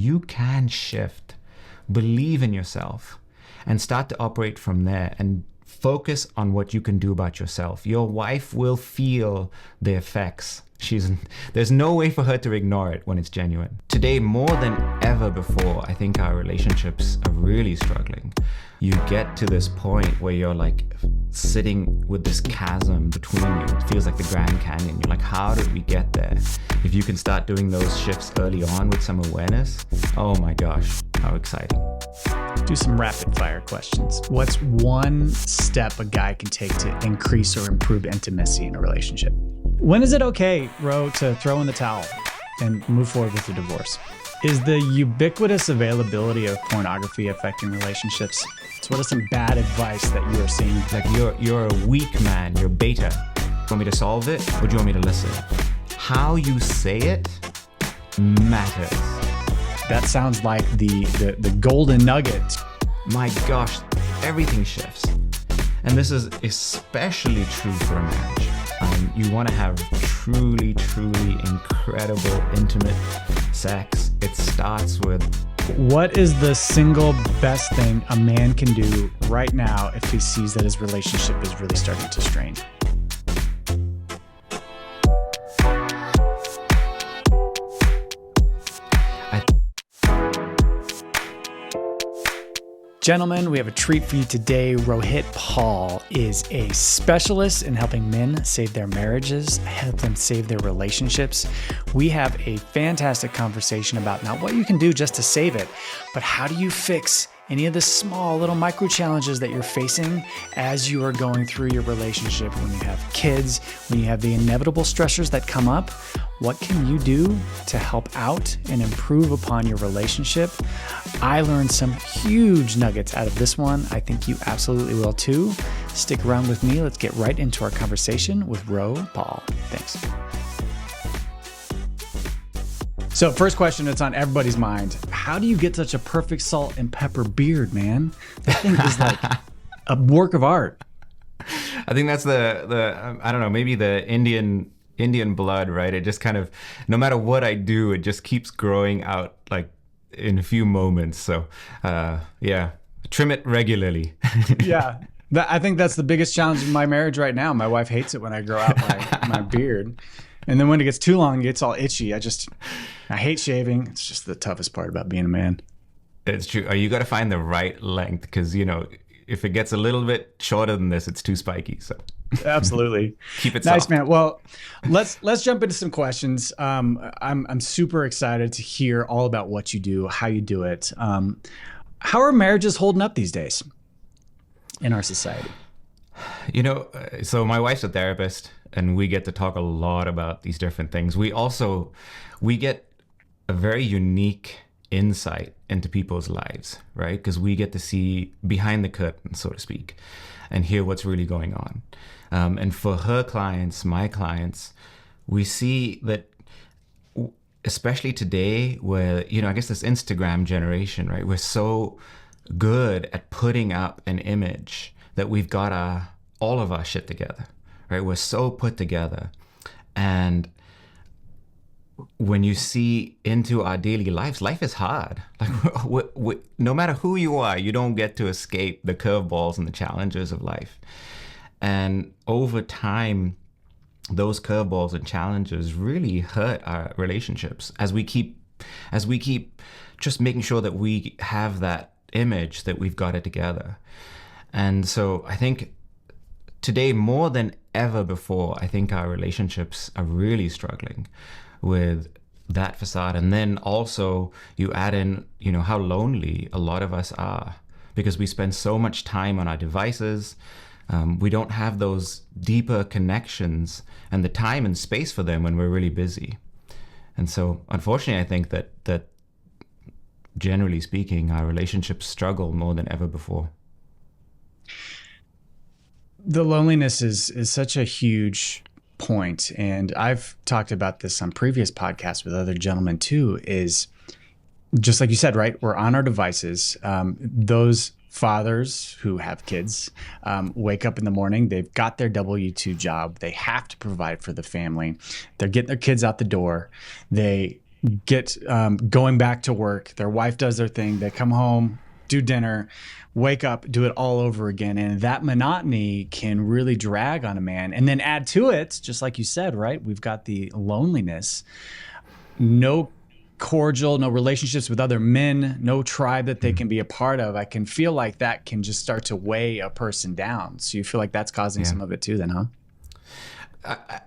You can shift, believe in yourself, and start to operate from there and focus on what you can do about yourself. Your wife will feel the effects. There's no way for her to ignore it when it's genuine. Today, more than ever before, I think our relationships are really struggling. You get to this point where you're like sitting with this chasm between you. It feels like the Grand Canyon. You're like, how did we get there? If you can start doing those shifts early on with some awareness, oh my gosh, how exciting. Do some rapid fire questions. What's one step a guy can take to increase or improve intimacy in a relationship? When is it okay, Ro, to throw in the towel and move forward with your divorce? Is the ubiquitous availability of pornography affecting relationships? So what is some bad advice that you are seeing? Like you're a weak man, you're beta. Want me to solve it, or do you want me to listen? How you say it matters. That sounds like the golden nugget. My gosh, everything shifts. And this is especially true for a marriage. You want to have truly, truly incredible, intimate sex. It starts with... What is the single best thing a man can do right now if he sees that his relationship is really starting to strain? Gentlemen, we have a treat for you today. Rohit Paul is a specialist in helping men save their marriages, help them save their relationships. We have a fantastic conversation about not what you can do just to save it, but how do you fix any of the small little micro challenges that you're facing as you are going through your relationship, when you have kids, when you have the inevitable stressors that come up. What can you do to help out and improve upon your relationship? I learned some huge nuggets out of this one. I think you absolutely will too. Stick around with me. Let's get right into our conversation with Ro Paul. Thanks. So first question that's on everybody's mind: how do you get such a perfect salt and pepper beard, man? That thing is like a work of art. I think that's the I don't know, maybe the Indian blood, right? It just kind of, no matter what I do, it just keeps growing out like in a few moments. So yeah, trim it regularly. Yeah. I think that's the biggest challenge in my marriage right now. My wife hates it when I grow out my beard. And then when it gets too long, it gets all itchy. I hate shaving. It's just the toughest part about being a man. It's true. You got to find the right length, because, you know, if it gets a little bit shorter than this, it's too spiky. So absolutely. Keep it nice, soft. Man. Well, let's jump into some questions. I'm super excited to hear all about what you do, how you do it. How are marriages holding up these days in our society? You know, so my wife's a therapist, and we get to talk a lot about these different things. We get a very unique insight into people's lives, right? Because we get to see behind the curtain, so to speak, and hear what's really going on. And for her clients, my clients, we see that, especially today, where, you know, I guess this Instagram generation, right? We're so good at putting up an image that we've got all of our shit together, right? We're so put together. And when you see into our daily lives, life is hard. Like, no matter who you are, you don't get to escape the curveballs and the challenges of life. And over time, those curveballs and challenges really hurt our relationships as we keep just making sure that we have that image that we've got it together. And so I think today, more than ever before, I think our relationships are really struggling with that facade. And then also you add in, you know, how lonely a lot of us are, because we spend so much time on our devices. We don't have those deeper connections and the time and space for them when we're really busy. And so, unfortunately, I think that generally speaking, our relationships struggle more than ever before. The loneliness is such a huge point, and I've talked about this on previous podcasts with other gentlemen too, is just like you said, right? We're on our devices. Those fathers who have kids wake up in the morning, they've got their W-2 job. They have to provide for the family. They're getting their kids out the door. They get going back to work. Their wife does their thing. They come home, do dinner, wake up, do it all over again. And that monotony can really drag on a man. And then add to it, just like you said, right? We've got the loneliness, no cordial, no relationships with other men, no tribe that they can be a part of. I can feel like that can just start to weigh a person down. So you feel like that's causing some of it too, then, huh?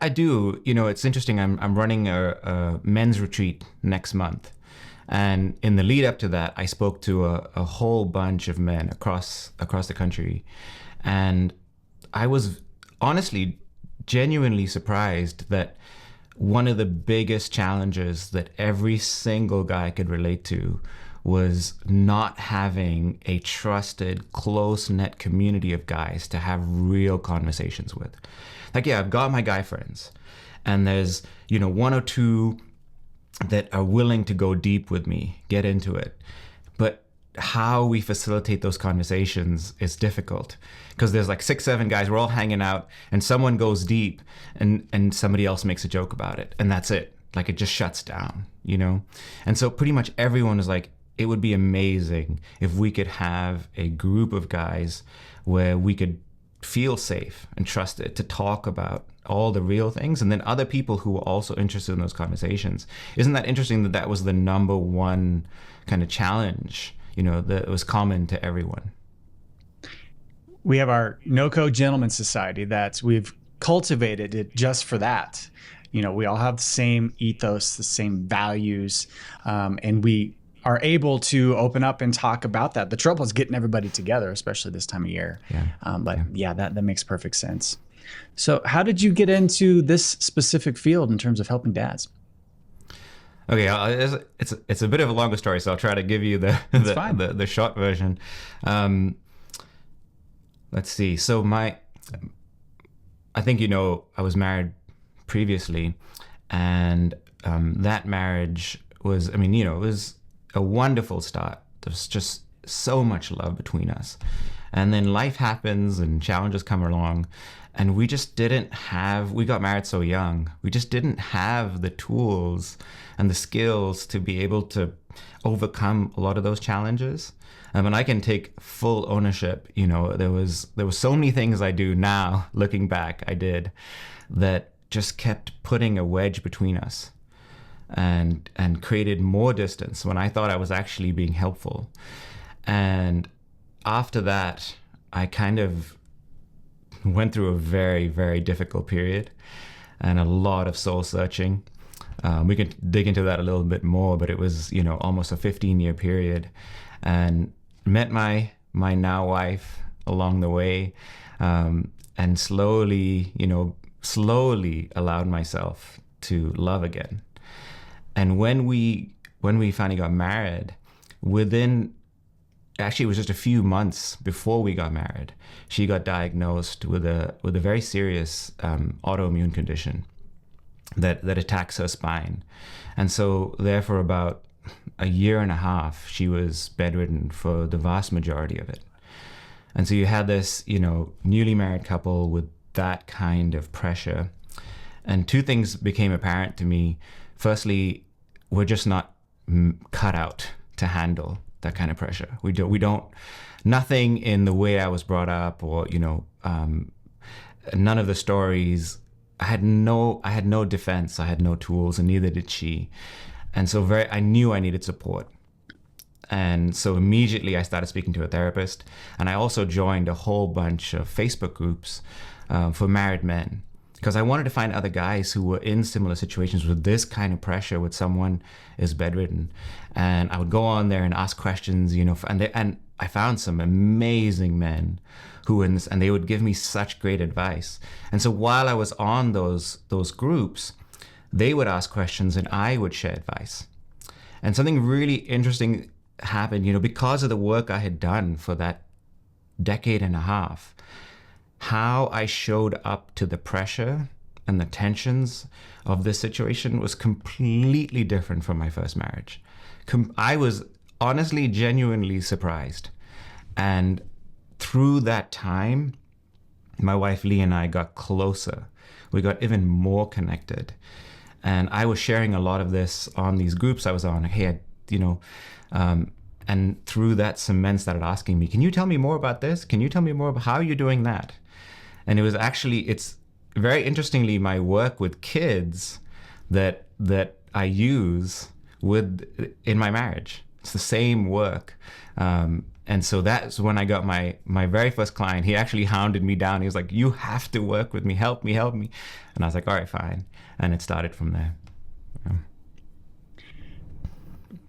I do. It's interesting. I'm running a men's retreat next month. And in the lead up to that, I spoke to a whole bunch of men across the country. And I was honestly, genuinely surprised that one of the biggest challenges that every single guy could relate to was not having a trusted, close-knit community of guys to have real conversations with. Like, yeah, I've got my guy friends, and there's, one or two that are willing to go deep with me, get into it. But how we facilitate those conversations is difficult, because there's like 6, 7 guys, we're all hanging out, and someone goes deep and somebody else makes a joke about it, and that's it. Like, it just shuts down, And so pretty much everyone is like, it would be amazing if we could have a group of guys where we could feel safe and trusted to talk about all the real things, and then other people who were also interested in those conversations. Isn't that interesting that was the number one kind of challenge, that was common to everyone? We have our No-Code Gentlemen's Society that we've cultivated it just for that. We all have the same ethos, the same values, and we are able to open up and talk about that. The trouble is getting everybody together, especially this time of year. That makes perfect sense. So how did you get into this specific field in terms of helping dads? Okay, it's a bit of a longer story, so I'll try to give you the short version. Let's see. So I think I was married previously, and that marriage was, it was a wonderful start. There's just so much love between us. And then life happens and challenges come along, and we got married so young, we just didn't have the tools and the skills to be able to overcome a lot of those challenges. And I can take full ownership. There was so many things I do now, looking back, I did, that just kept putting a wedge between us and created more distance when I thought I was actually being helpful. And after that, I kind of went through a very, very difficult period and a lot of soul searching. We can dig into that a little bit more, but it was, almost a 15-year period, and met my now wife along the way, and slowly allowed myself to love again. And when we finally got married, actually it was just a few months before we got married, she got diagnosed with a very serious autoimmune condition that attacks her spine. And so there for about a year and a half, she was bedridden for the vast majority of it. And so you had this, newly married couple with that kind of pressure. And two things became apparent to me. Firstly, we're just not cut out to handle that kind of pressure. We don't, nothing in the way I was brought up, or, none of the stories, I had no defense, I had no tools, and neither did she. And so I knew I needed support. And so immediately I started speaking to a therapist, and I also joined a whole bunch of Facebook groups for married men, because I wanted to find other guys who were in similar situations with this kind of pressure, with someone is bedridden. And I would go on there and ask questions, and I found some amazing men and they would give me such great advice. And so while I was on those groups, they would ask questions and I would share advice. And something really interesting happened, because of the work I had done for that decade and a half. How I showed up to the pressure and the tensions of this situation was completely different from my first marriage. I was honestly, genuinely surprised. And through that time, my wife Lee and I got closer. We got even more connected. And I was sharing a lot of this on these groups I was on. Hey, and through that, some men started asking me, can you tell me more about this? Can you tell me more about how you're doing that? And it's very interestingly my work with kids that I use in my marriage. It's the same work. And so that's when I got my very first client. He actually hounded me down. He was like, you have to work with me. Help me. And I was like, all right, fine. And it started from there. Yeah.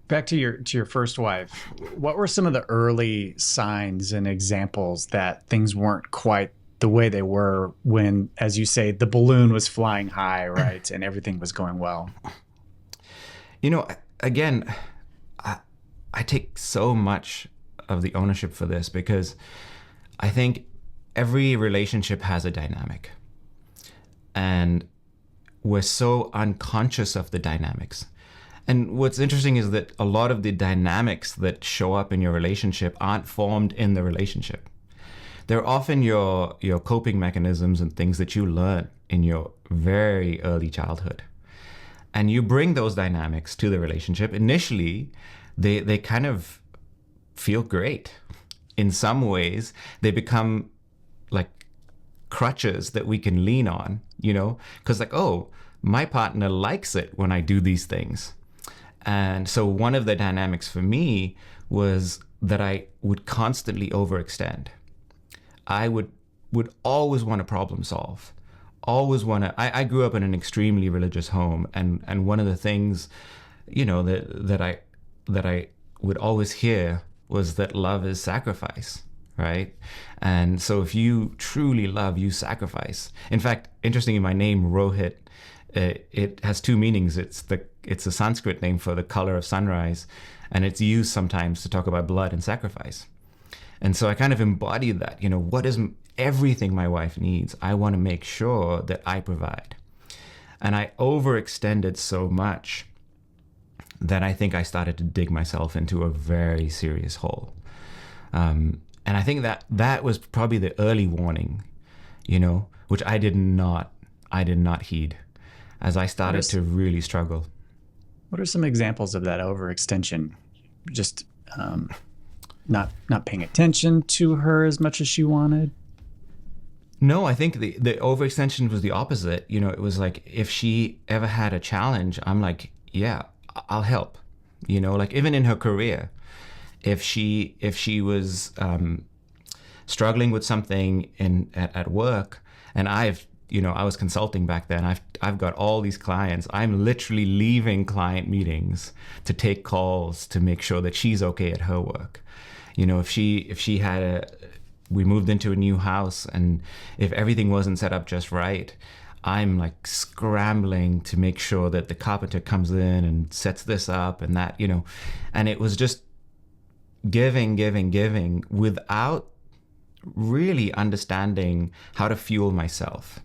Back to your first wife, what were some of the early signs and examples that things weren't quite the way they were when, as you say, the balloon was flying high, right, and everything was going well? Again, I take so much of the ownership for this because I think every relationship has a dynamic, and we're so unconscious of the dynamics. And what's interesting is that a lot of the dynamics that show up in your relationship aren't formed in the relationship. They're often your coping mechanisms and things that you learn in your very early childhood. And you bring those dynamics to the relationship. Initially, they kind of feel great. In some ways, they become like crutches that we can lean on, because oh, my partner likes it when I do these things. And so one of the dynamics for me was that I would constantly overextend. I would always want to problem solve, always want to. I grew up in an extremely religious home, and one of the things, that I would always hear was that love is sacrifice, right? And so if you truly love, you sacrifice. In fact, interestingly, my name Rohit, it has two meanings. It's a Sanskrit name for the color of sunrise, and it's used sometimes to talk about blood and sacrifice. And so I kind of embodied that. What is everything my wife needs? I want to make sure that I provide. And I overextended so much that I think I started to dig myself into a very serious hole. And I think that was probably the early warning, which I did not heed as I started to really struggle. What are some examples of that overextension? Just not paying attention to her as much as she wanted? No, I think the overextension was the opposite. It was like if she ever had a challenge, I'm like, yeah, I'll help. Like even in her career, if she was struggling with something at work, and I was consulting back then. I've got all these clients. I'm literally leaving client meetings to take calls to make sure that she's okay at her work. If she had we moved into a new house, and if everything wasn't set up just right, I'm like scrambling to make sure that the carpenter comes in and sets this up and that, and it was just giving without really understanding how to fuel myself.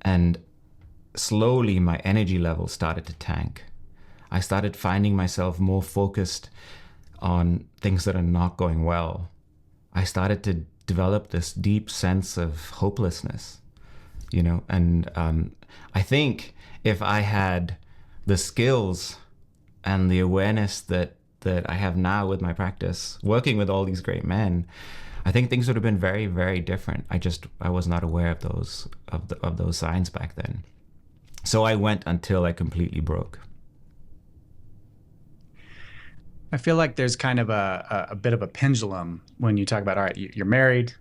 And slowly my energy level started to tank. I started finding myself more focused on things that are not going well. I started to develop this deep sense of hopelessness, and I think if I had the skills and the awareness that I have now with my practice, working with all these great men, I think things would have been very, very different. I was not aware of those signs back then. So I went until I completely broke. I feel like there's kind of a bit of a pendulum when you talk about, all right, you're married,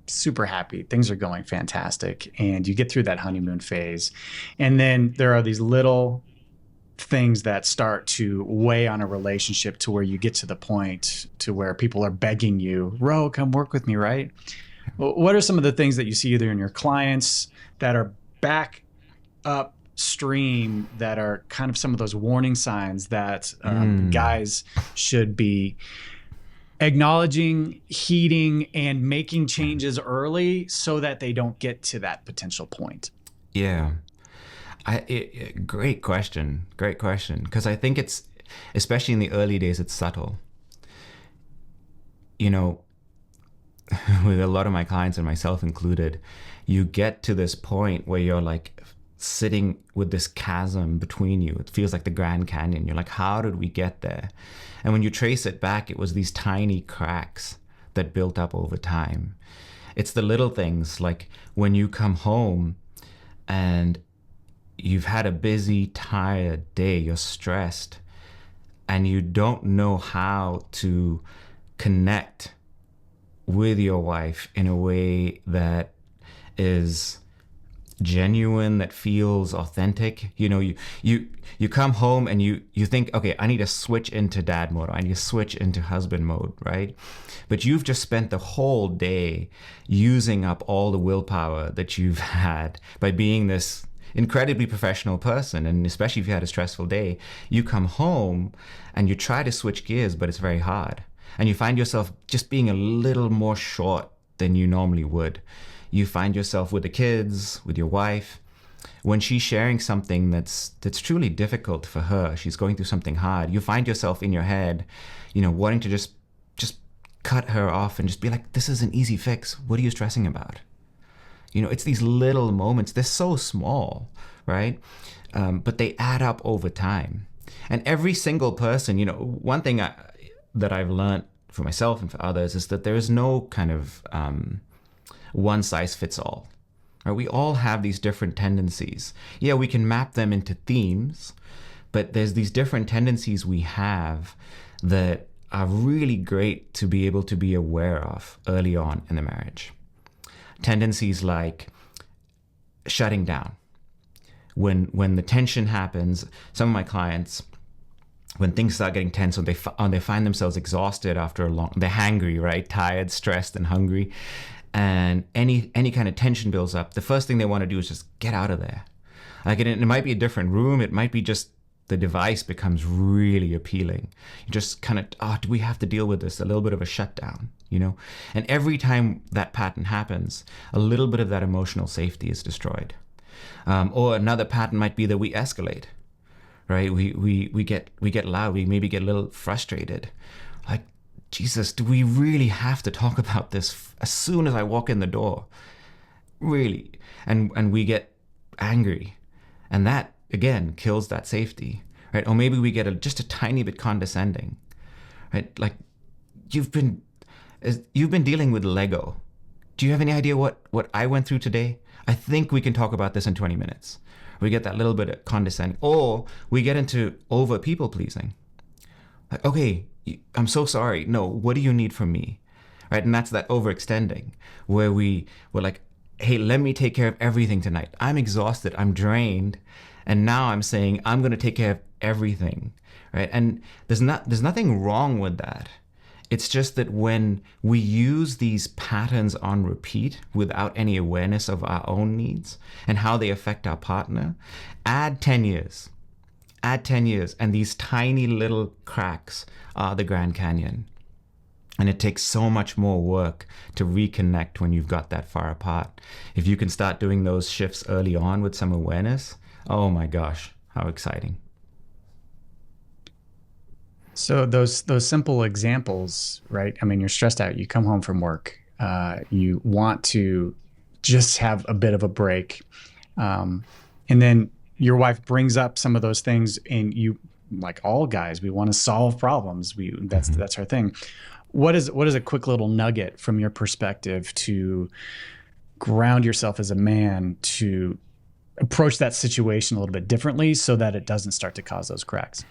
super happy, things are going fantastic, and you get through that honeymoon phase. And then there are these little things that start to weigh on a relationship to where you get to the point to where people are begging you, Ro, come work with me, right? What are some of the things that you see either in your clients that are back upstream that are kind of some of those warning signs that guys should be acknowledging, heeding, and making changes early so that they don't get to that potential point? Yeah. Great question. Because I think it's, especially in the early days, it's subtle. With a lot of my clients and myself included, you get to this point where you're like sitting with this chasm between you. It feels like the Grand Canyon. You're like, how did we get there? And when you trace it back, it was these tiny cracks that built up over time. It's the little things, like when you come home and you've had a busy, tired day, you're stressed, and you don't know how to connect with your wife in a way that is genuine, that feels authentic. You come home and you think, okay, I need to switch into dad mode, I need to switch into husband mode, right? But you've just spent the whole day using up all the willpower that you've had by being this incredibly professional person. And especially if you had a stressful day, you come home and you try to switch gears, but it's very hard. And you find yourself just being a little more short than you normally would. You find yourself with the kids, with your wife, when she's sharing something that's truly difficult for her, she's going through something hard, you find yourself in your head, wanting to just cut her off and just be like, this is an easy fix. What are you stressing about? It's these little moments. They're so small, right? But they add up over time. And every single person, one thing that I've learned for myself and for others is that there is no kind of one size fits all. Right? We all have these different tendencies. Yeah, we can map them into themes, but there's these different tendencies we have that are really great to be able to be aware of early on in the marriage. Tendencies like shutting down. When the tension happens, some of my clients, when things start getting tense, when they find themselves exhausted after they're hangry, right? Tired, stressed, and hungry, and any kind of tension builds up, the first thing they want to do is just get out of there. Like it might be a different room, it might be just the device becomes really appealing. You just kind of, do we have to deal with this? A little bit of a shutdown, And every time that pattern happens, a little bit of that emotional safety is destroyed. Or another pattern might be that we escalate, right? We get loud. We maybe get a little frustrated. Like, Jesus, do we really have to talk about this as soon as I walk in the door? Really? And we get angry. And that, again, kills that safety, right? Or maybe we get just a tiny bit condescending, right? Like, you've been dealing with Lego. Do you have any idea what I went through today? I think we can talk about this in 20 minutes. We get that little bit of condescending. Or we get into over people pleasing. Like, okay, I'm so sorry. No, what do you need from me? Right? And that's that overextending where we're like, hey, let me take care of everything tonight. I'm exhausted. I'm drained. And now I'm saying I'm going to take care of everything. Right? And there's nothing wrong with that. It's just that when we use these patterns on repeat without any awareness of our own needs and how they affect our partner, add 10 years, and these tiny little cracks are the Grand Canyon. And it takes so much more work to reconnect when you've got that far apart. If you can start doing those shifts early on with some awareness, oh my gosh, how exciting. So those simple examples, right? I mean, you're stressed out. You come home from work. You want to just have a bit of a break. And then your wife brings up some of those things, and you, like all guys, we want to solve problems. That's our thing. What is a quick little nugget from your perspective to ground yourself as a man to approach that situation a little bit differently so that it doesn't start to cause those cracks?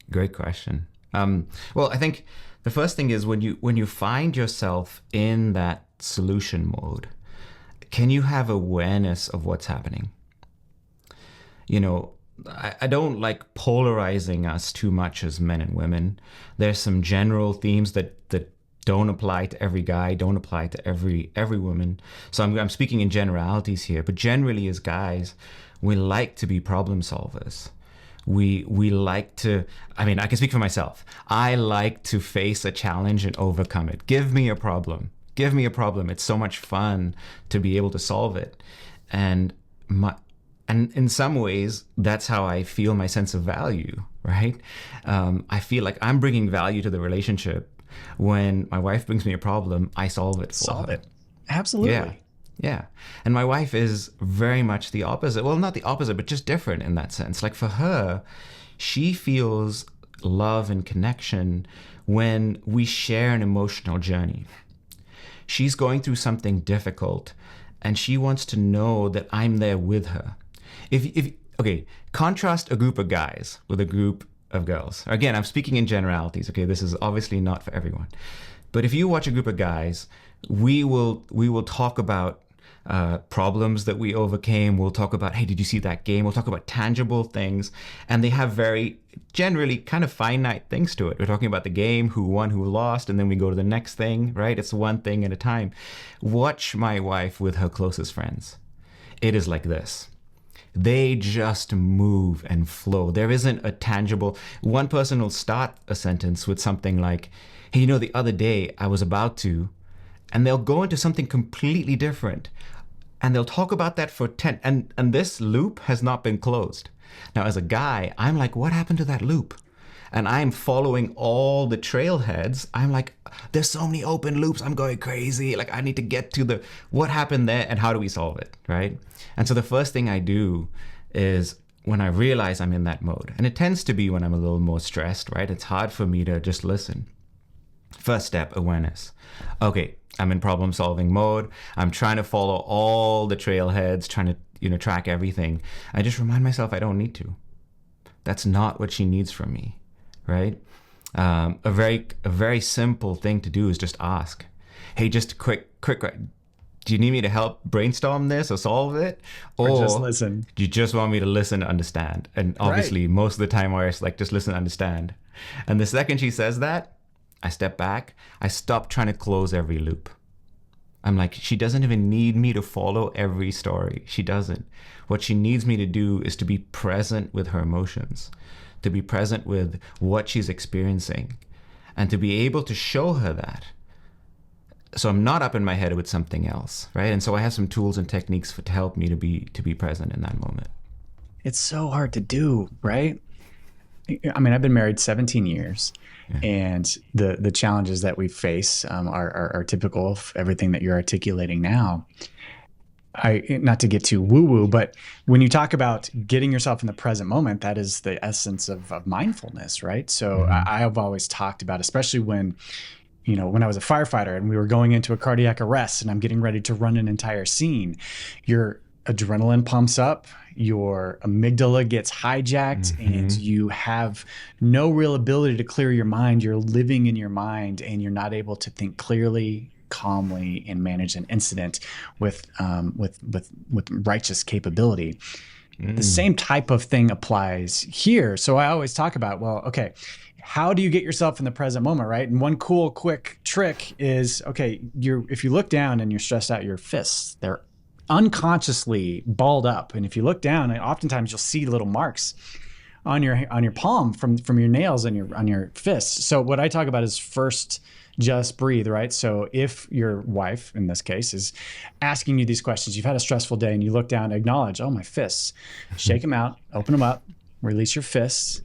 Great question. Well, I think the first thing is when you find yourself in that solution mode, can you have awareness of what's happening? I don't like polarizing us too much as men and women. There's some general themes that don't apply to every guy, don't apply to every woman. So I'm speaking in generalities here, but generally as guys, we like to be problem solvers. We like to, I can speak for myself. I like to face a challenge and overcome it. Give me a problem. It's so much fun to be able to solve it. And in some ways, that's how I feel my sense of value, right? I feel like I'm bringing value to the relationship. When my wife brings me a problem, I solve it for her. Absolutely. Yeah. And my wife is very much the opposite. Well, not the opposite, but just different in that sense. Like for her, she feels love and connection when we share an emotional journey. She's going through something difficult and she wants to know that I'm there with her. If okay, contrast a group of guys with a group of girls. Again, I'm speaking in generalities, okay? This is obviously not for everyone. But if you watch a group of guys, we will talk about problems that we overcame. We'll talk about, hey, did you see that game? We'll talk about tangible things, and they have very generally kind of finite things to it. We're talking about the game, who won, who lost, and then we go to the next thing, right? It's one thing at a time. Watch my wife with her closest friends. It is like this. They just move and flow. There isn't a tangible. One person will start a sentence with something like, hey, you know, the other day I was about to, and they'll go into something completely different. And they'll talk about that for 10, and this loop has not been closed. Now, as a guy, I'm like, what happened to that loop? And I'm following all the trailheads. I'm like, there's so many open loops. I'm going crazy. Like, I need to get to the what happened there and how do we solve it, right? And so the first thing I do is when I realize I'm in that mode, and it tends to be when I'm a little more stressed, right? It's hard for me to just listen. First step, awareness. Okay, I'm in problem solving mode. I'm trying to follow all the trailheads, trying to, track everything. I just remind myself I don't need to. That's not what she needs from me, right? A very simple thing to do is just ask. Hey, just quick. Do you need me to help brainstorm this or solve it? Or just listen. Do you just want me to listen and understand? And obviously, most of the time, I was like, just listen and understand. And the second she says that, I step back. I stop trying to close every loop. I'm like, she doesn't even need me to follow every story. She doesn't. What she needs me to do is to be present with her emotions, to be present with what she's experiencing, and to be able to show her that. So I'm not up in my head with something else, right? And so I have some tools and techniques to help me to be present in that moment. It's so hard to do, right? I mean, I've been married 17 years. Yeah. And the challenges that we face are typical of everything that you're articulating now. Not to get too woo-woo, but when you talk about getting yourself in the present moment, that is the essence of mindfulness, right? So I've always talked about, especially when I was a firefighter and we were going into a cardiac arrest and I'm getting ready to run an entire scene, your adrenaline pumps up, your amygdala gets hijacked, and you have no real ability to clear your mind. You're living in your mind and you're not able to think clearly, calmly, and manage an incident with righteous capability. The same type of thing applies here. So I always talk about, well, okay, how do you get yourself in the present moment, right? And one cool, quick trick is, okay, if you look down and you're stressed out, your fists, they're unconsciously balled up. And if you look down, and oftentimes you'll see little marks on your palm from your nails and on your fists. So what I talk about is first, just breathe, right? So if your wife, in this case, is asking you these questions, you've had a stressful day and you look down, acknowledge, oh, my fists, shake them out, open them up, release your fists.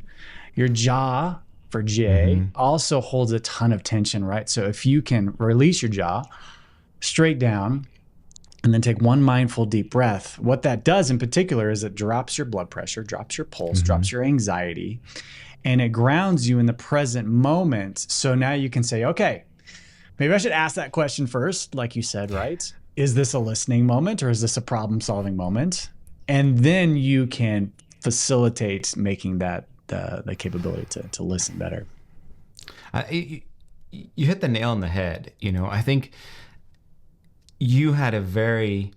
Your jaw, for J, also holds a ton of tension, right? So if you can release your jaw straight down and then take one mindful deep breath, what that does in particular is it drops your blood pressure, drops your pulse, drops your anxiety, and it grounds you in the present moment. So now you can say, okay, maybe I should ask that question first, like you said, right? Is this a listening moment or is this a problem-solving moment? And then you can facilitate making that the capability to listen better. You hit the nail on the head. I think you had a very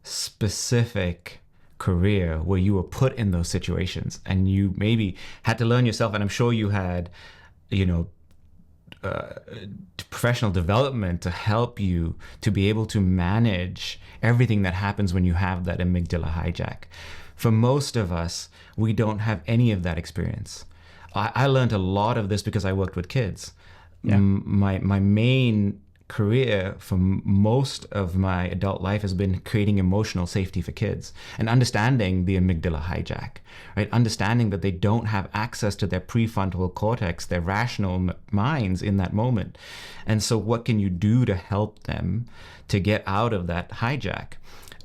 specific career where you were put in those situations and you maybe had to learn yourself. And I'm sure you had, professional development to help you to be able to manage everything that happens when you have that amygdala hijack. For most of us, we don't have any of that experience. I learned a lot of this because I worked with kids. Yeah. My main career for most of my adult life has been creating emotional safety for kids and understanding the amygdala hijack, right? Understanding that they don't have access to their prefrontal cortex, their rational minds in that moment. And so what can you do to help them to get out of that hijack?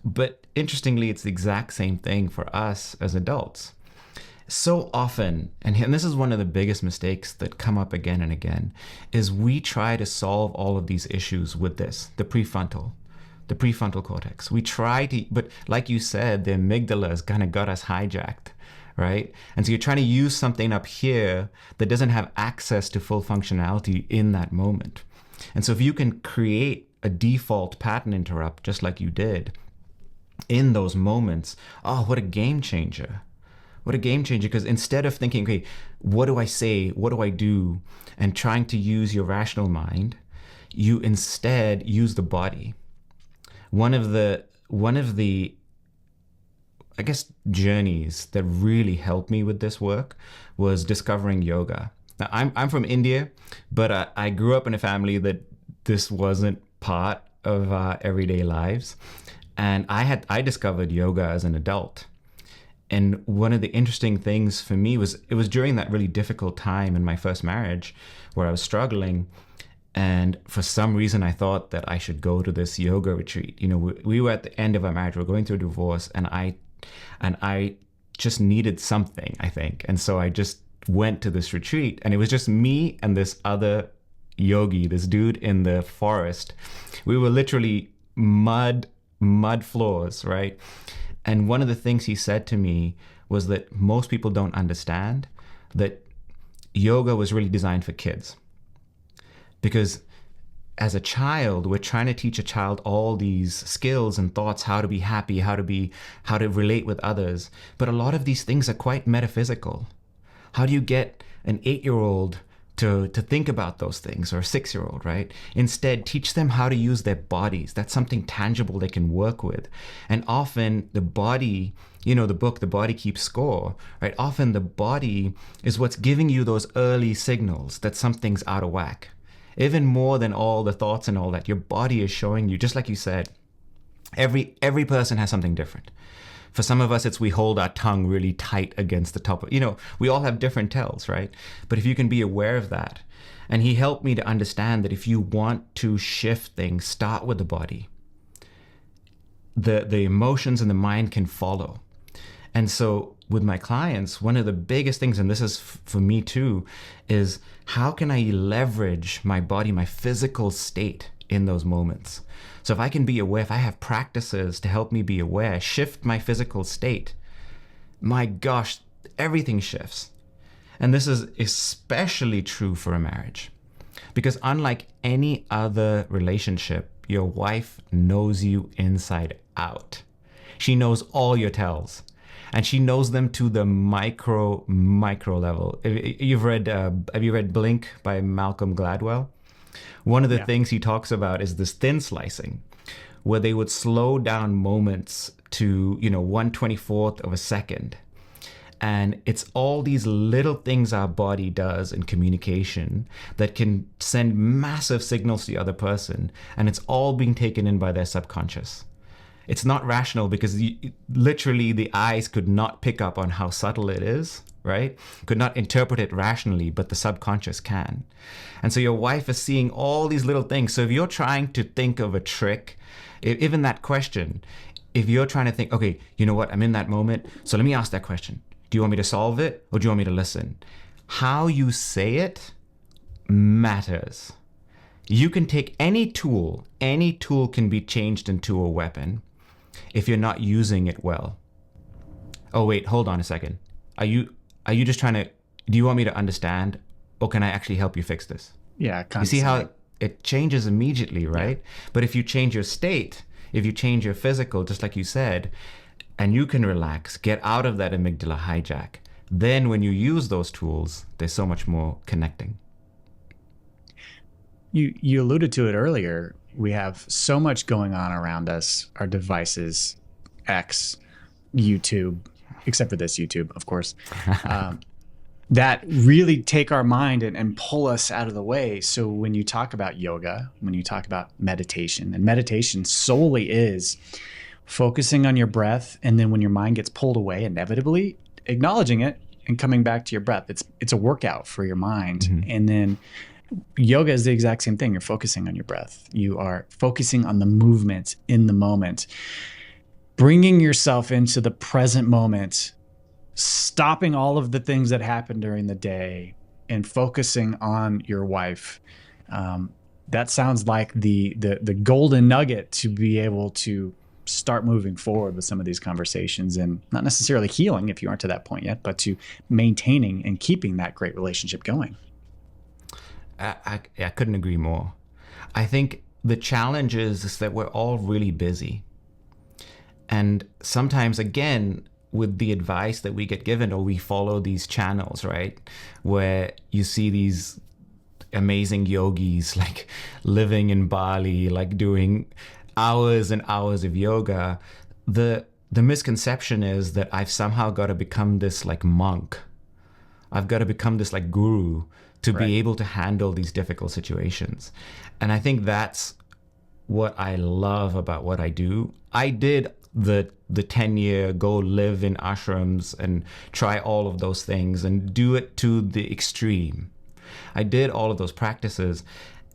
But interestingly, it's the exact same thing for us as adults. So often, and this is one of the biggest mistakes that come up again and again, is we try to solve all of these issues with the prefrontal cortex. We try to, but like you said, the amygdala has kind of got us hijacked, right? And so you're trying to use something up here that doesn't have access to full functionality in that moment. And so if you can create a default pattern interrupt, just like you did, in those moments, oh, what a game changer. What a game changer, because instead of thinking, okay, what do I say? What do I do? And trying to use your rational mind, you instead use the body. One of the, I guess, journeys that really helped me with this work was discovering yoga. Now, I'm from India, but I grew up in a family that this wasn't part of our everyday lives. And I discovered yoga as an adult. And one of the interesting things for me was, it was during that really difficult time in my first marriage where I was struggling. And for some reason, I thought that I should go to this yoga retreat. You know, we were at the end of our marriage, we were going through a divorce, and I just needed something, I think. And so I just went to this retreat, and it was just me and this other yogi, this dude in the forest. We were literally mud floors, right? And one of the things he said to me was that most people don't understand that yoga was really designed for kids. Because as a child, we're trying to teach a child all these skills and thoughts, how to be happy, how to relate with others. But a lot of these things are quite metaphysical. How do you get an 8-year-old to think about those things, or a 6-year-old, right? Instead, teach them how to use their bodies. That's something tangible they can work with. And often the body, you know, the book, The Body Keeps Score, right? Often the body is what's giving you those early signals that something's out of whack. Even more than all the thoughts and all that, your body is showing you, just like you said, every person has something different. For some of us, it's we hold our tongue really tight against the top of, you know, we all have different tells, right? But if you can be aware of that. And he helped me to understand that if you want to shift things, start with the body. The emotions and the mind can follow. And so with my clients, one of the biggest things, and this is for me too, is how can I leverage my body, my physical state in those moments? So if I can be aware, if I have practices to help me be aware, shift my physical state, my gosh, everything shifts. And this is especially true for a marriage. Because unlike any other relationship, your wife knows you inside out. She knows all your tells. And she knows them to the micro level. Have you read Blink by Malcolm Gladwell? One of the things he talks about is this thin slicing, where they would slow down moments to, 1/24th of a second. And it's all these little things our body does in communication that can send massive signals to the other person. And it's all being taken in by their subconscious. It's not rational because literally the eyes could not pick up on how subtle it is, right? Could not interpret it rationally, but the subconscious can. And so your wife is seeing all these little things. So if you're trying to think of a trick, even that question, if you're trying to think, okay, you know what, I'm in that moment, so let me ask that question. Do you want me to solve it or do you want me to listen? How you say it matters. You can take any tool can be changed into a weapon if you're not using it well. Oh, wait, hold on a second. Are you just trying to, do you want me to understand or can I actually help you fix this? Yeah. You see how it changes immediately, right? Yeah. But if you change your state, if you change your physical, just like you said, and you can relax, get out of that amygdala hijack, then when you use those tools, there's so much more connecting. You alluded to it earlier. We have so much going on around us, our devices, X, YouTube, except for this YouTube, of course. that really take our mind and pull us out of the way. So when you talk about yoga, when you talk about meditation, and meditation solely is focusing on your breath, and then when your mind gets pulled away, inevitably acknowledging it and coming back to your breath. It's a workout for your mind. And then yoga is the exact same thing. You're focusing on your breath. You are focusing on the movement in the moment, bringing yourself into the present moment, stopping all of the things that happened during the day and focusing on your wife. That sounds like the golden nugget to be able to start moving forward with some of these conversations, and not necessarily healing if you aren't to that point yet, but to maintaining and keeping that great relationship going. I couldn't agree more. I think the challenge is that we're all really busy. And sometimes, again, with the advice that we get given, or we follow these channels, right, where you see these amazing yogis like living in Bali, like doing hours and hours of yoga, the misconception is that I've somehow got to become this like monk. I've got to become this like guru to be able to handle these difficult situations. And I think that's what I love about what I do. I did the 10-year go live in ashrams and try all of those things and do it to the extreme. I did all of those practices.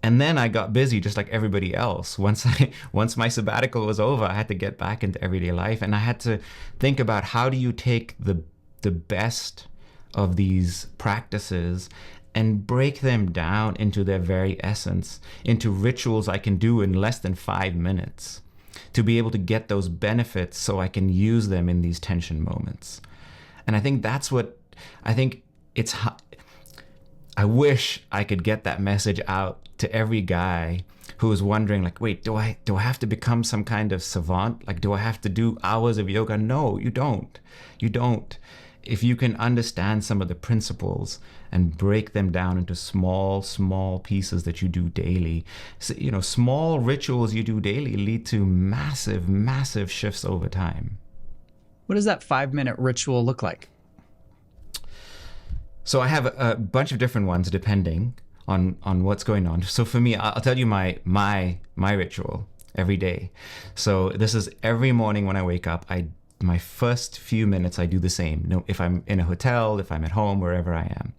And then I got busy just like everybody else. Once my sabbatical was over, I had to get back into everyday life, and I had to think about how do you take the best of these practices and break them down into their very essence, into rituals I can do in less than 5 minutes to be able to get those benefits so I can use them in these tension moments. And I think that's what I wish I could get that message out to every guy who is wondering, like, wait, do I have to become some kind of savant? Like, do I have to do hours of yoga? No, you don't. You don't. If you can understand some of the principles and break them down into small pieces that you do daily, so, small rituals you do daily lead to massive shifts over time. What does that 5-minute ritual look like? So I have a bunch of different ones depending on what's going on. So for me, I'll tell you my ritual every day. So this is every morning when I wake up. My first few minutes I do the same. If I'm in a hotel, if I'm at home, wherever I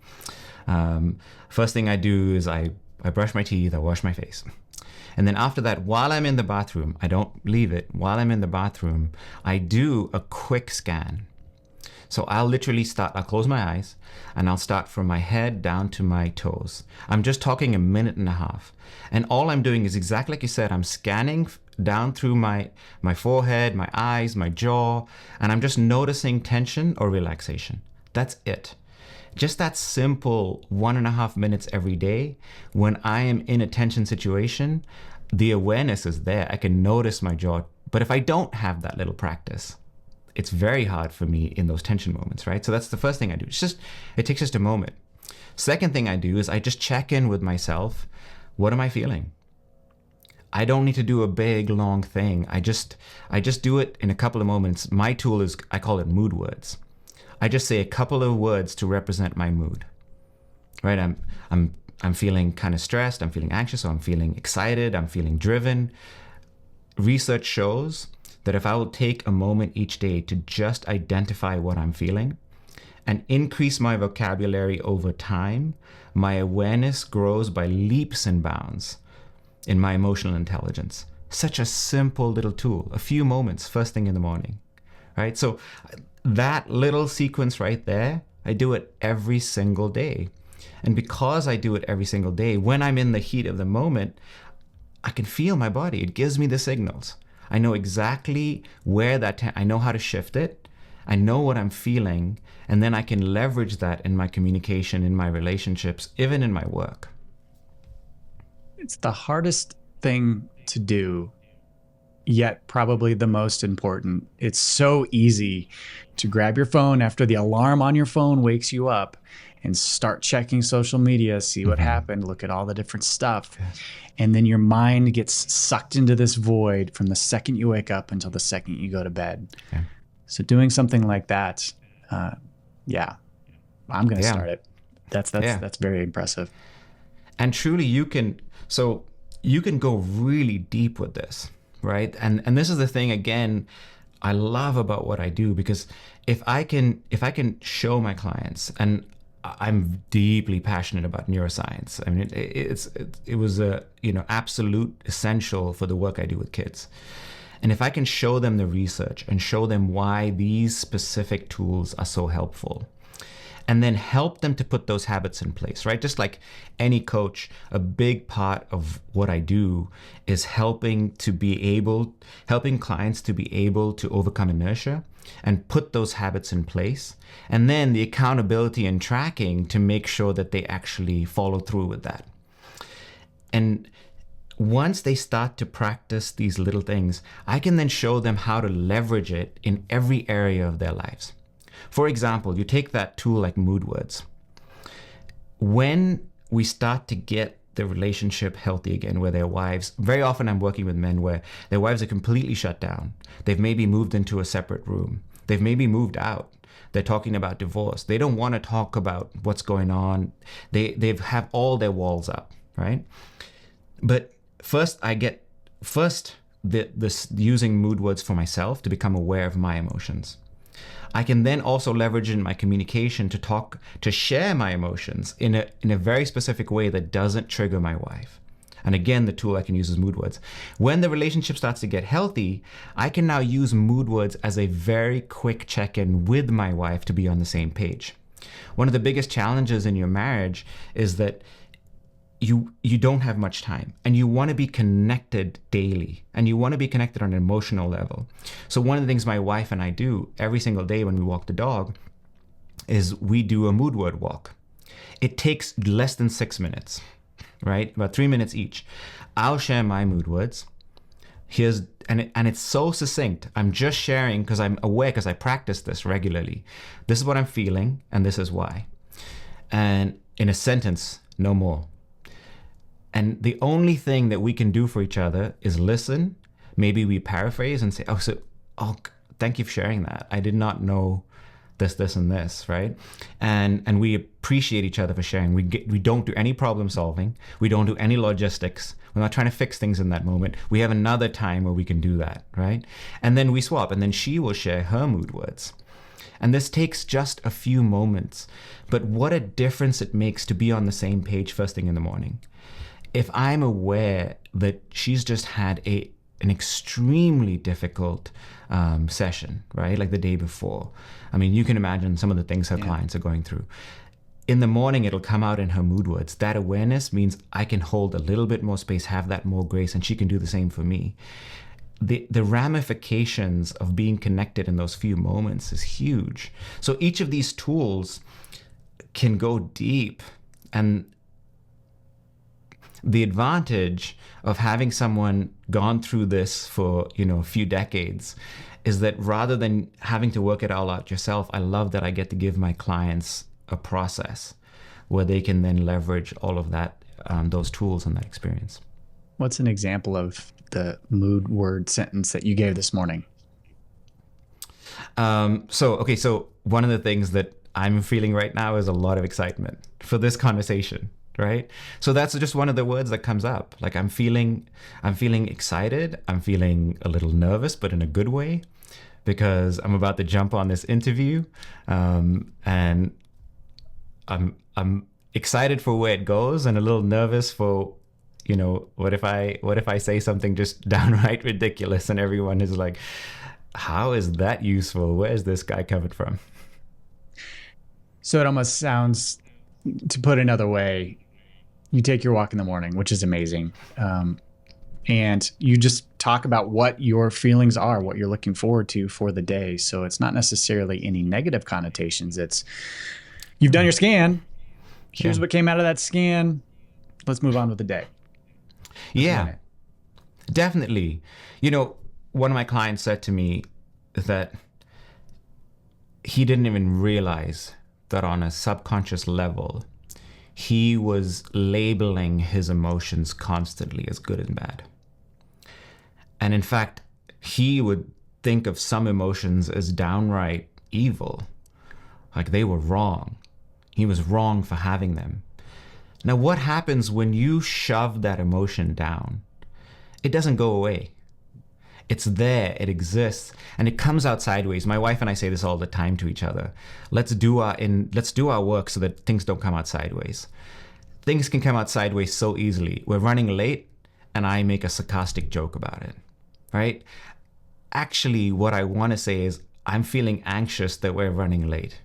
am. First thing I do is I brush my teeth, I wash my face. And then after that, while I'm in the bathroom, I don't leave it. While I'm in the bathroom, I do a quick scan. So I'll close my eyes and I'll start from my head down to my toes. I'm just talking a minute and a half. And all I'm doing is exactly like you said, I'm scanning down through my forehead, my eyes, my jaw, and I'm just noticing tension or relaxation. That's it. Just that simple 1.5 minutes every day. When I am in a tension situation, the awareness is there. I can notice my jaw. But if I don't have that little practice, it's very hard for me in those tension moments, right? So that's the first thing I do. It takes just a moment. Second thing I do is I just check in with myself. What am I feeling? I don't need to do a big, long thing. I just do it in a couple of moments. My tool is, I call it mood words. I just say a couple of words to represent my mood, right? I'm feeling kind of stressed. I'm feeling anxious. Or I'm feeling excited. I'm feeling driven. Research shows that if I will take a moment each day to just identify what I'm feeling and increase my vocabulary over time, my awareness grows by leaps and bounds in my emotional intelligence. Such a simple little tool, a few moments first thing in the morning, right? So that little sequence right there, I do it every single day. And because I do it every single day, when I'm in the heat of the moment, I can feel my body. It gives me the signals. I know exactly where I know how to shift it. I know what I'm feeling, and then I can leverage that in my communication, in my relationships, even in my work. It's the hardest thing to do, yet probably the most important. It's so easy to grab your phone after the alarm on your phone wakes you up and start checking social media, see what happened, look at all the different stuff. Yes. And then your mind gets sucked into this void from the second you wake up until the second you go to bed. Yeah. So doing something like that, I'm going to Yeah. start it. Yeah. That's very impressive. And truly you can go really deep with this, right? And this is the thing again I love about what I do, because if I can show my clients, and I'm deeply passionate about neuroscience. I mean, it was a, you know, absolute essential for the work I do with kids. And if I can show them the research and show them why these specific tools are so helpful, and then help them to put those habits in place, right? Just like any coach, a big part of what I do is helping clients to be able to overcome inertia and put those habits in place. And then the accountability and tracking to make sure that they actually follow through with that. And once they start to practice these little things, I can then show them how to leverage it in every area of their lives. For example, you take that tool like mood words. When we start to get the relationship healthy again, where their wives, very often I'm working with men where their wives are completely shut down. They've maybe moved into a separate room. They've maybe moved out. They're talking about divorce. They don't want to talk about what's going on. They have all their walls up, right? But first this using mood words for myself to become aware of my emotions. I can then also leverage in my communication to share my emotions in a very specific way that doesn't trigger my wife. And again, the tool I can use is mood words. When the relationship starts to get healthy, I can now use mood words as a very quick check-in with my wife to be on the same page. One of the biggest challenges in your marriage is that you don't have much time, and you want to be connected daily, and you want to be connected on an emotional level. So one of the things my wife and I do every single day when we walk the dog is we do a mood word walk. It takes less than 6 minutes, right? About 3 minutes each. I'll share my mood words. And it's so succinct. I'm just sharing because I'm aware, because I practice this regularly. This is what I'm feeling, and this is why. And in a sentence, no more. And the only thing that we can do for each other is listen. Maybe we paraphrase and say, thank you for sharing that. I did not know this, and this, right? And we appreciate each other for sharing. We don't do any problem solving. We don't do any logistics. We're not trying to fix things in that moment. We have another time where we can do that, right? And then we swap, and then she will share her mood words. And this takes just a few moments. But what a difference it makes to be on the same page first thing in the morning. If I'm aware that she's just had an extremely difficult session, right? Like the day before. I mean, you can imagine some of the things her clients are going through. In the morning, it'll come out in her mood words. That awareness means I can hold a little bit more space, have that more grace, and she can do the same for me. The ramifications of being connected in those few moments is huge. So each of these tools can go deep, and the advantage of having someone gone through this for, a few decades is that rather than having to work it all out yourself, I love that I get to give my clients a process where they can then leverage all of that, those tools and that experience. What's an example of the mood word sentence that you gave this morning? So one of the things that I'm feeling right now is a lot of excitement for this conversation. Right? So that's just one of the words that comes up. Like I'm feeling excited. I'm feeling a little nervous, but in a good way, because I'm about to jump on this interview. And I'm excited for where it goes, and a little nervous for, what if I say something just downright ridiculous and everyone is like, how is that useful? Where is this guy coming from? So it almost sounds, to put another way, you take your walk in the morning, which is amazing. And you just talk about what your feelings are, what you're looking forward to for the day. So it's not necessarily any negative connotations. It's, you've done your scan. Here's what came out of that scan. Let's move on with the day. Definitely. One of my clients said to me that he didn't even realize that on a subconscious level, he was labeling his emotions constantly as good and bad. And in fact, he would think of some emotions as downright evil, like they were wrong. He was wrong for having them. Now, what happens when you shove that emotion down? It doesn't go away. It's there, it exists, and it comes out sideways. My wife and I say this all the time to each other. Let's do our work so that things don't come out sideways. Things can come out sideways so easily. We're running late, and I make a sarcastic joke about it, right? Actually, what I want to say is I'm feeling anxious that we're running late.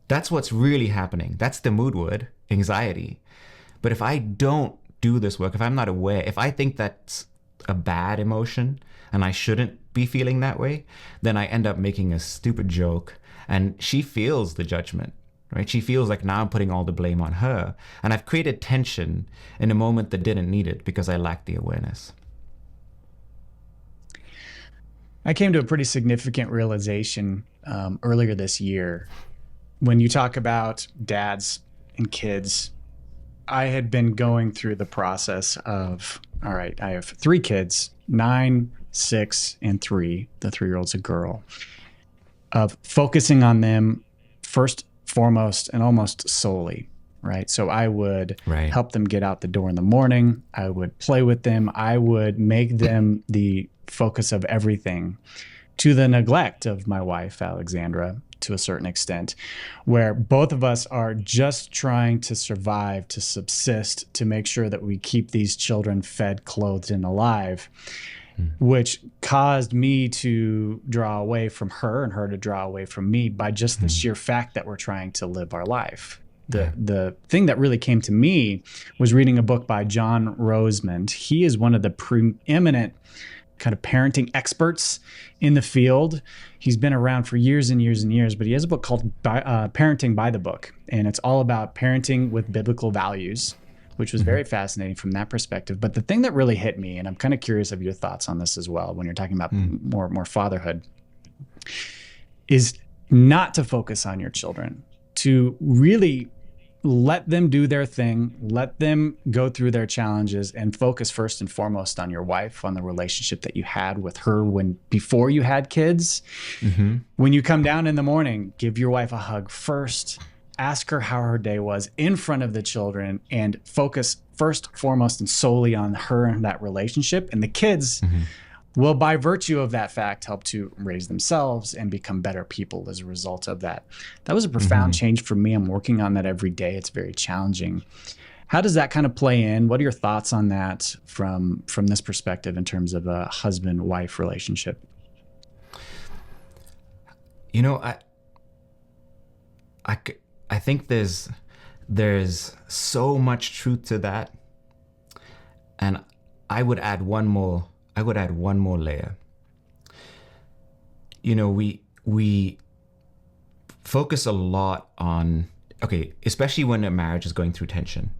That's what's really happening. That's the mood word, anxiety. But if I don't do this work, if I'm not aware, if I think that's a bad emotion and I shouldn't be feeling that way, then I end up making a stupid joke, and she feels the judgment, right? She feels like now I'm putting all the blame on her, and I've created tension in a moment that didn't need it because I lacked the awareness. I came to a pretty significant realization earlier this year. When you talk about dads and kids, I had been going through the process of, all right, I have 3 kids, 9, 6, and 3. The 3-year-old's a girl. Of focusing on them first, foremost, and almost solely, right? So I would help them get out the door in the morning. I would play with them. I would make them the focus of everything, to the neglect of my wife, Alexandra, to a certain extent, where both of us are just trying to survive, to subsist, to make sure that we keep these children fed, clothed, and alive, which caused me to draw away from her and her to draw away from me by just the sheer fact that we're trying to live our life. The thing that really came to me was reading a book by John Rosemond. He is one of the preeminent kind of parenting experts in the field. He's been around for years and years and years, but he has a book called Parenting by the Book, and it's all about parenting with biblical values, which was very fascinating from that perspective. But the thing that really hit me, and I'm kind of curious of your thoughts on this as well, when you're talking about more fatherhood, is not to focus on your children, to really let them do their thing, let them go through their challenges, and focus first and foremost on your wife, on the relationship that you had with her before you had kids. When you come down in the morning, give your wife a hug first, ask her how her day was in front of the children, and focus first, foremost, and solely on her and that relationship. And the kids will, by virtue of that fact, help to raise themselves and become better people as a result of that. That was a profound change for me. I'm working on that every day. It's very challenging. How does that kind of play in? What are your thoughts on that from this perspective in terms of a husband-wife relationship? You know, I think there's so much truth to that, and I would add one more layer. You know, we focus a lot on, especially when a marriage is going through tension.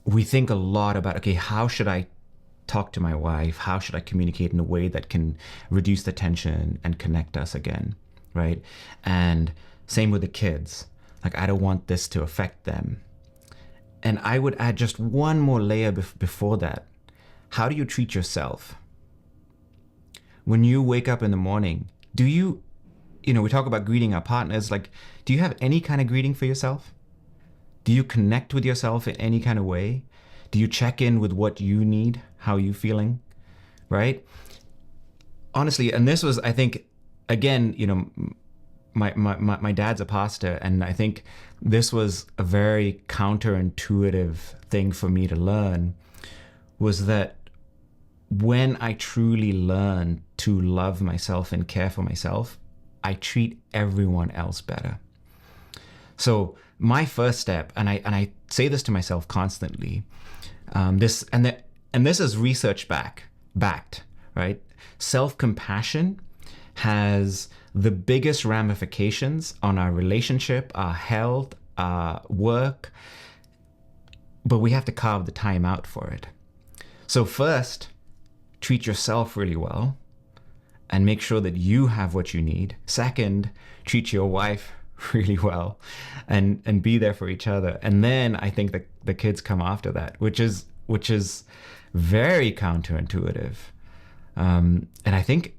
We think a lot about, how should I talk to my wife? How should I communicate in a way that can reduce the tension and connect us again, right? And same with the kids. Like, I don't want this to affect them. And I would add just one more layer before that. How do you treat yourself? When you wake up in the morning, do you we talk about greeting our partners, like, do you have any kind of greeting for yourself? Do you connect with yourself in any kind of way? Do you check in with what you need? How are you feeling? Right? Honestly, and this was, I think, again, my dad's a pastor, and I think this was a very counterintuitive thing for me to learn, was that when I truly learn to love myself and care for myself, I treat everyone else better. So my first step, and I say this to myself constantly, this is research backed, right? Self-compassion has the biggest ramifications on our relationship, our health, our work, but we have to carve the time out for it. So first, treat yourself really well and make sure that you have what you need. Second, treat your wife really well and be there for each other. And then I think that the kids come after that, which is very counterintuitive. And I think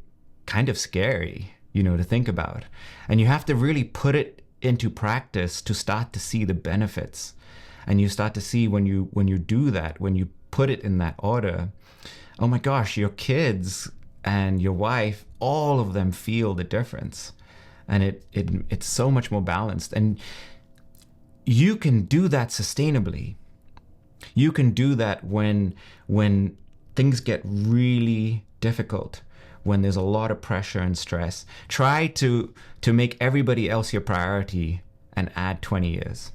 kind of scary, to think about. And you have to really put it into practice to start to see the benefits. And you start to see when you do that, when you put it in that order, oh my gosh, your kids and your wife, all of them feel the difference. And it's so much more balanced. And you can do that sustainably. You can do that when things get really difficult, when there's a lot of pressure and stress. Try to make everybody else your priority and add 20 years.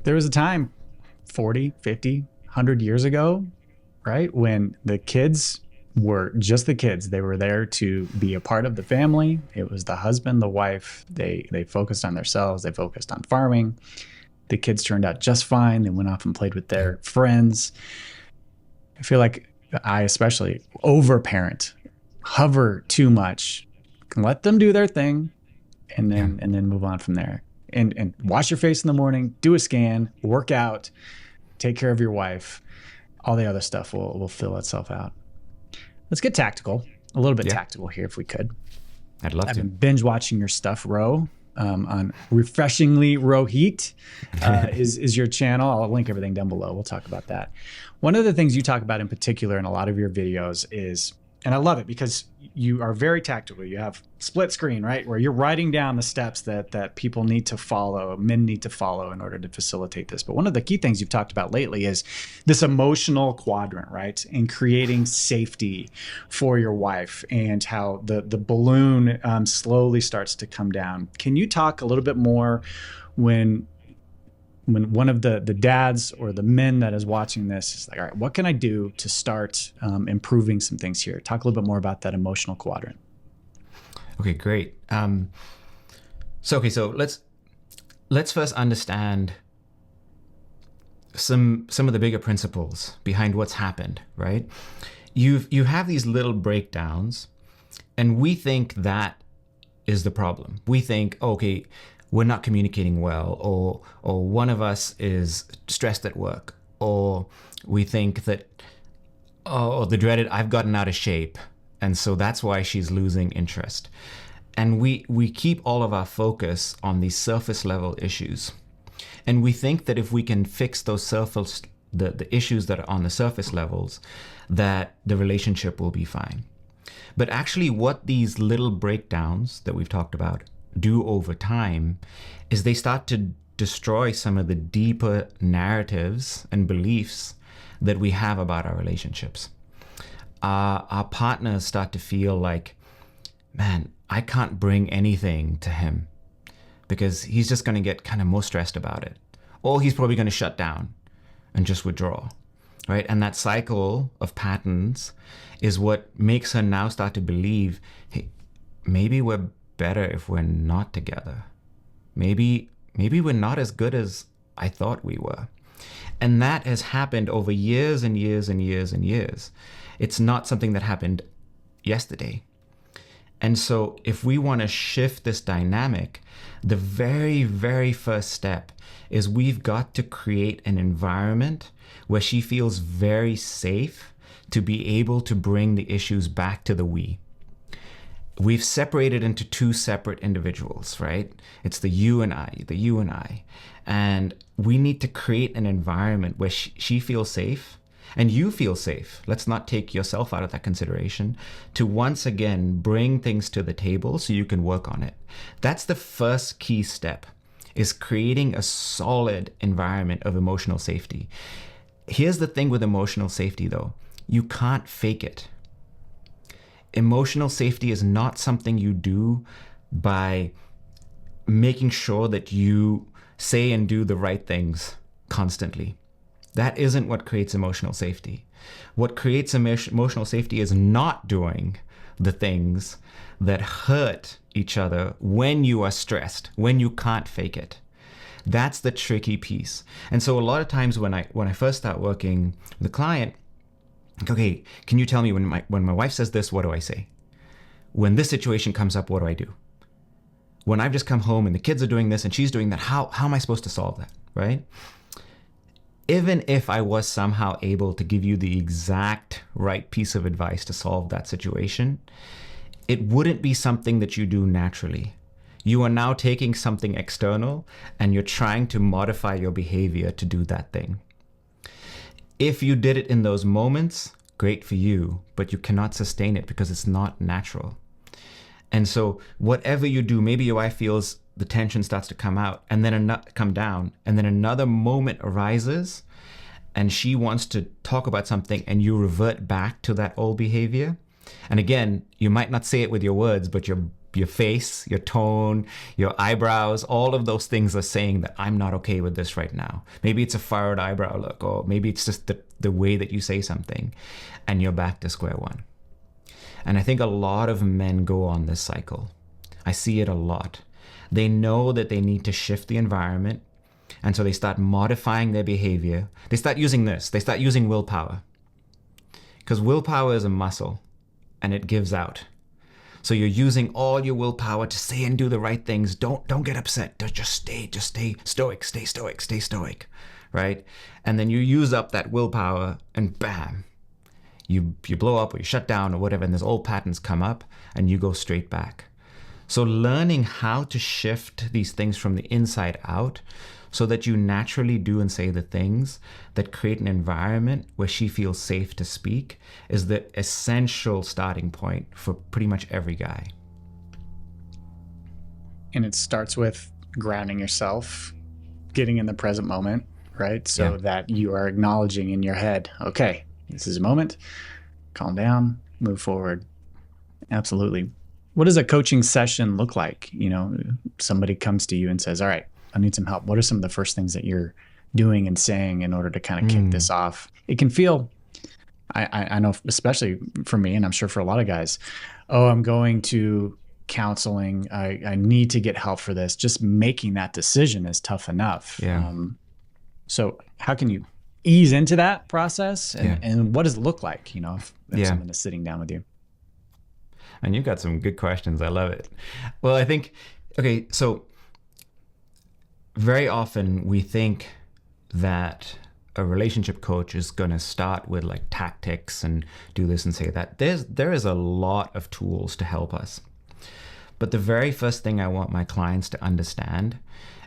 There was a time 40, 50, 100 years ago, right, when the kids were just the kids. They were there to be a part of the family. It was the husband, the wife. They focused on themselves. They focused on farming. The kids turned out just fine. They went off and played with their friends. I feel like I especially overparent, hover too much, let them do their thing, and then move on from there. And wash your face in the morning, do a scan, work out, take care of your wife. All the other stuff will fill itself out. Let's get tactical, a little bit tactical here if we could. I'd love to. I've been binge watching your stuff, Ro, on Refreshingly Rohit is your channel. I'll link everything down below. We'll talk about that. One of the things you talk about in particular in a lot of your videos is, and I love it because you are very tactical. You have split screen, right? Where you're writing down the steps that people need to follow, men need to follow in order to facilitate this. But one of the key things you've talked about lately is this emotional quadrant, right? And creating safety for your wife, and how the balloon slowly starts to come down. Can you talk a little bit more when one of the dads or the men that is watching this is like, all right, what can I do to start improving some things here? Talk a little bit more about that emotional quadrant. Okay, great. So let's first understand some of the bigger principles behind what's happened, right? You have these little breakdowns, and we think that is the problem. We think, okay, we're not communicating well, or one of us is stressed at work, or we think that, oh, the dreaded, I've gotten out of shape, and so that's why she's losing interest. And we keep all of our focus on these surface level issues. And we think that if we can fix those the issues that are on the surface levels, that the relationship will be fine. But actually what these little breakdowns that we've talked about do over time is they start to destroy some of the deeper narratives and beliefs that we have about our relationships. Our partners start to feel like, man, I can't bring anything to him because he's just going to get kind of more stressed about it. Or he's probably going to shut down and just withdraw, right? And that cycle of patterns is what makes her now start to believe, hey, maybe we're better if we're not together. Maybe we're not as good as I thought we were. And that has happened over years and years and years and years. It's not something that happened yesterday. And so if we want to shift this dynamic, the very, very first step is we've got to create an environment where she feels very safe to be able to bring the issues back to the we. We've separated into two separate individuals, right? It's the you and I. And we need to create an environment where she feels safe and you feel safe. Let's not take yourself out of that consideration, to once again bring things to the table so you can work on it. That's the first key step, is creating a solid environment of emotional safety. Here's the thing with emotional safety though, you can't fake it. Emotional safety is not something you do by making sure that you say and do the right things constantly. That isn't what creates emotional safety. What creates emotional safety is not doing the things that hurt each other when you are stressed, when you can't fake it. That's the tricky piece. And so a lot of times when I first start working with a client, okay, can you tell me when my wife says this, what do I say? When this situation comes up, what do I do? When I've just come home and the kids are doing this and she's doing that, how am I supposed to solve that, right? Even if I was somehow able to give you the exact right piece of advice to solve that situation, it wouldn't be something that you do naturally. You are now taking something external and you're trying to modify your behavior to do that thing. If you did it in those moments, great for you, but you cannot sustain it because it's not natural. And so whatever you do, maybe your wife feels the tension starts to come out and then come down, and then another moment arises and she wants to talk about something and you revert back to that old behavior. And again, you might not say it with your words, but your face, your tone, your eyebrows, all of those things are saying that I'm not okay with this right now. Maybe it's a furrowed eyebrow look, or maybe it's just the way that you say something, and you're back to square one. And I think a lot of men go on this cycle. I see it a lot. They know that they need to shift the environment, and so they start modifying their behavior. They start using this. They start using willpower. Because willpower is a muscle, and it gives out. So you're using all your willpower to say and do the right things. Don't get upset. Just stay stoic, stay stoic, right? And then you use up that willpower and bam, you blow up or you shut down or whatever, and those old patterns come up and you go straight back. So learning how to shift these things from the inside out so that you naturally do and say the things that create an environment where she feels safe to speak is the essential starting point for pretty much every guy. And it starts with grounding yourself, getting in the present moment, right? So that you are acknowledging in your head, okay, this is a moment, calm down, move forward. Absolutely. What does a coaching session look like? You know, somebody comes to you and says, all right, I need some help. What are some of the first things that you're doing and saying in order to kind of kick this off? It can feel, I know, especially for me, and I'm sure for a lot of guys, oh, I'm going to counseling. I need to get help for this. Just making that decision is tough enough. Yeah. So how can you ease into that process? And what does it look like, you know, if someone is sitting down with you? And you've got some good questions. I love it. Well, I think, okay, so very often we think that a relationship coach is going to start with like tactics and do this and say that. There is a lot of tools to help us. But the very first thing I want my clients to understand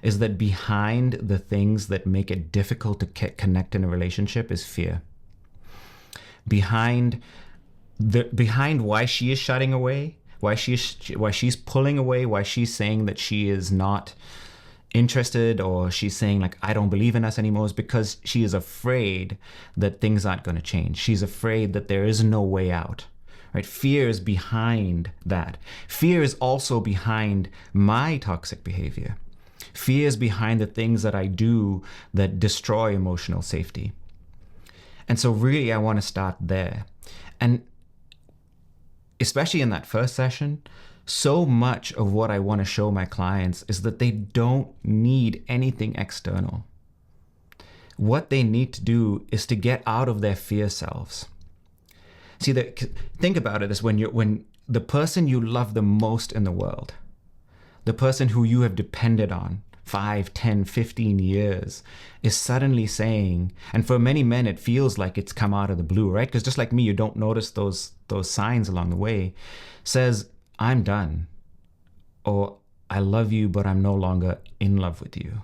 is that behind the things that make it difficult to connect in a relationship is fear. Behind why she is shutting away, why she's pulling away, why she's saying that she is not interested, or she's saying like, I don't believe in us anymore, is because she is afraid that things aren't going to change. She's afraid that there is no way out, right? Fear is behind that. Fear is also behind my toxic behavior. Fear is behind the things that I do that destroy emotional safety. And so really I want to start there. And especially in that first session, so much of what I want to show my clients is that they don't need anything external. What they need to do is to get out of their fear selves. See, think about it as when the person you love the most in the world, the person who you have depended on 5, 10, 15 years is suddenly saying, and for many men it feels like it's come out of the blue, right? Because just like me, you don't notice those signs along the way, says, I'm done, or I love you, but I'm no longer in love with you.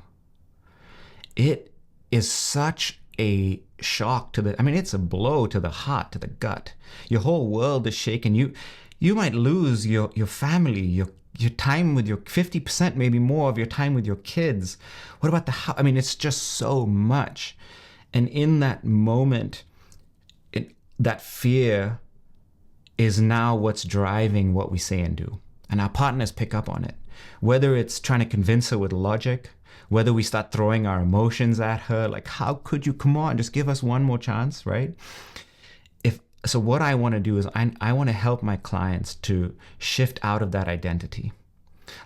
It is such a shock it's a blow to the heart, to the gut. Your whole world is shaken. You might lose your family, your time with your 50%, maybe more of your time with your kids. What about the house? It's just so much. And in that moment, that fear is now what's driving what we say and do. And our partners pick up on it. Whether it's trying to convince her with logic, whether we start throwing our emotions at her, like, how could you, come on, just give us one more chance, right? So what I want to do is I want to help my clients to shift out of that identity.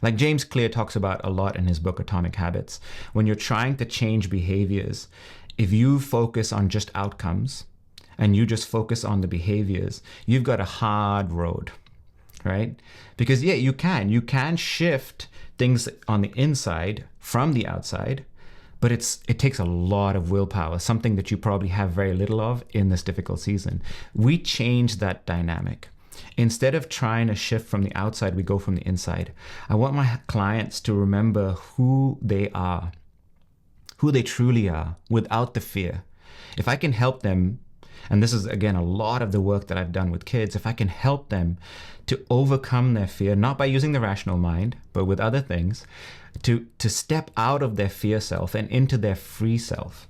Like James Clear talks about a lot in his book, Atomic Habits. When you're trying to change behaviors, if you focus on just outcomes and you just focus on the behaviors, you've got a hard road, right? Because you can shift things on the inside from the outside, but it takes a lot of willpower, something that you probably have very little of in this difficult season. We change that dynamic. Instead of trying to shift from the outside, we go from the inside. I want my clients to remember who they are, who they truly are, without the fear. If I can help them, and this is again a lot of the work that I've done with kids, if I can help them to overcome their fear, not by using the rational mind, but with other things, to step out of their fear self and into their free self.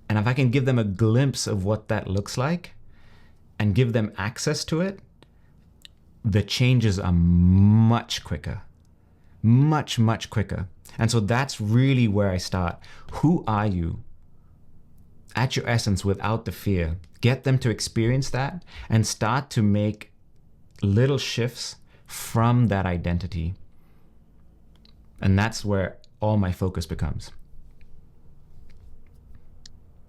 And if I can give them a glimpse of what that looks like and give them access to it, the changes are much quicker, much, much quicker. And so that's really where I start. Who are you at your essence without the fear? Get them to experience that and start to make little shifts from that identity. And that's where all my focus becomes.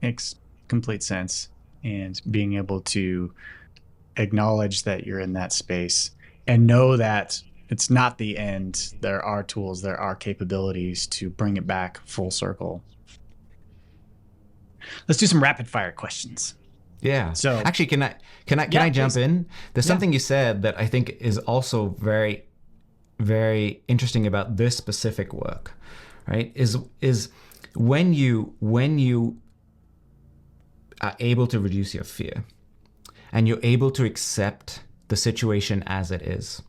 Makes complete sense. And being able to acknowledge that you're in that space and know that it's not the end. There are tools, there are capabilities to bring it back full circle. Let's do some rapid fire questions. Yeah. So actually, can I jump in? There's something you said that I think is also very, very interesting about this specific work, right? Is when you are able to reduce your fear and you're able to accept the situation as it is,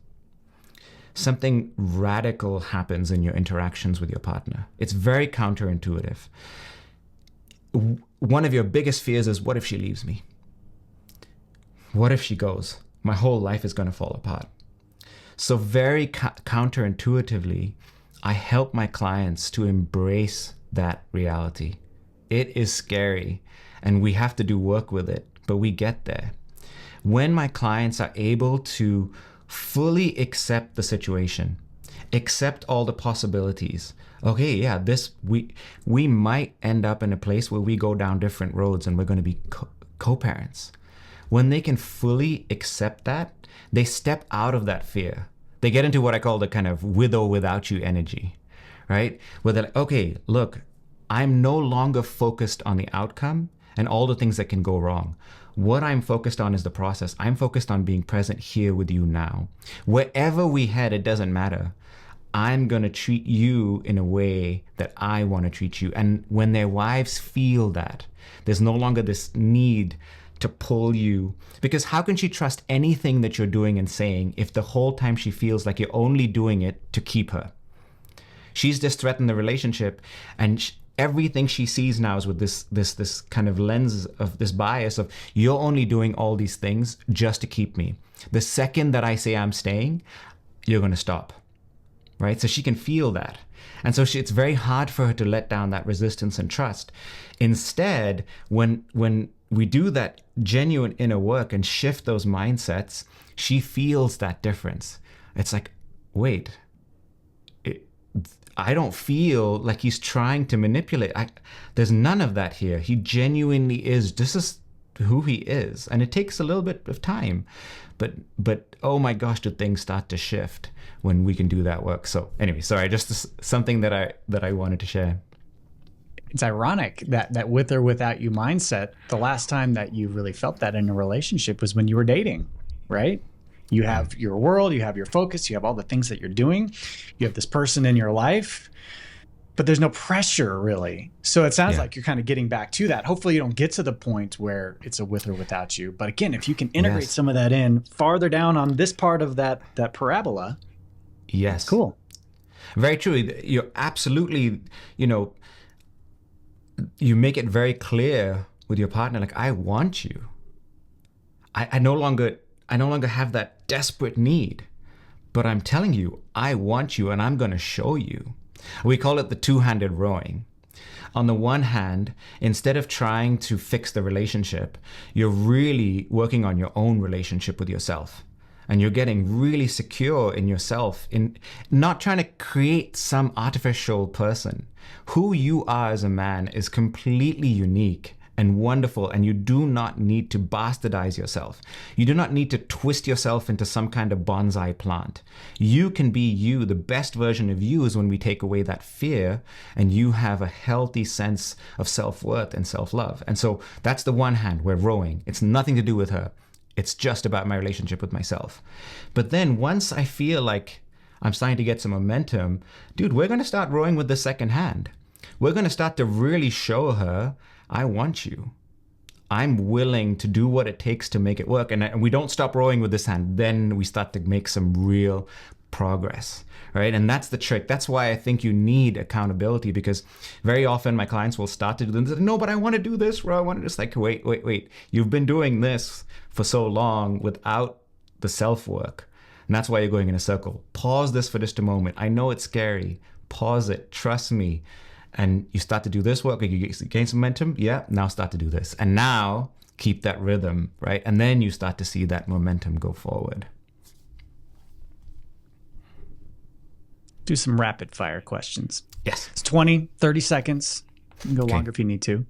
something radical happens in your interactions with your partner. It's very counterintuitive. One of your biggest fears is, what if she leaves me? What if she goes? My whole life is going to fall apart. So very counterintuitively, I help my clients to embrace that reality. It is scary and we have to do work with it, but we get there. When my clients are able to fully accept the situation, accept all the possibilities. Okay, yeah, we might end up in a place where we go down different roads and we're going to be co-parents. When they can fully accept that, they step out of that fear. They get into what I call the kind of with or without you energy, right? Where they're like, okay, look, I'm no longer focused on the outcome and all the things that can go wrong. What I'm focused on is the process. I'm focused on being present here with you now. Wherever we head, it doesn't matter. I'm going to treat you in a way that I want to treat you. And when their wives feel that, there's no longer this need to pull you. Because how can she trust anything that you're doing and saying if the whole time she feels like you're only doing it to keep her? She's just threatened the relationship, and everything she sees now is with this kind of lens of this bias of, you're only doing all these things just to keep me. The second that I say I'm staying, you're going to stop. Right? So she can feel that. And so it's very hard for her to let down that resistance and trust. Instead, when we do that genuine inner work and shift those mindsets, she feels that difference. It's like, wait, I don't feel like he's trying to manipulate. There's none of that here. He genuinely is. This is who he is. And it takes a little bit of time. But oh my gosh, do things start to shift when we can do that work. So anyway, sorry, just something that I wanted to share. It's ironic that with or without you mindset, the last time that you really felt that in a relationship was when you were dating, right? You have your world, you have your focus, you have all the things that you're doing, you have this person in your life, but there's no pressure really. So it sounds like you're kind of getting back to that. Hopefully you don't get to the point where it's a with or without you. But again, if you can integrate some of that in farther down on this part of that parabola. Yes. Cool. Very true. You're absolutely, you make it very clear with your partner, like, I want you. I no longer have that desperate need, but I'm telling you, I want you and I'm going to show you. We call it the two-handed rowing. On the one hand, instead of trying to fix the relationship, you're really working on your own relationship with yourself. And you're getting really secure in yourself, in not trying to create some artificial person. Who you are as a man is completely unique and wonderful, and you do not need to bastardize yourself. You do not need to twist yourself into some kind of bonsai plant. You can be you. The best version of you is when we take away that fear and you have a healthy sense of self-worth and self-love. And so that's the one hand, we're rowing. It's nothing to do with her. It's just about my relationship with myself. But then once I feel like I'm starting to get some momentum, dude, we're going to start rowing with the second hand. We're going to start to really show her, I want you. I'm willing to do what it takes to make it work. And we don't stop rowing with this hand. Then we start to make some real progress, right? And that's the trick. That's why I think you need accountability, because very often my clients will start to do this. No, but I want to do this, bro. I want to just like, wait. You've been doing this for so long without the self-work. And that's why you're going in a circle. Pause this for just a moment. I know it's scary. Pause it. Trust me. And you start to do this work, you gain some momentum. Yeah, now start to do this. And now keep that rhythm, right? And then you start to see that momentum go forward. Do some rapid fire questions. Yes. It's 20, 30 seconds. You can go longer if you need to.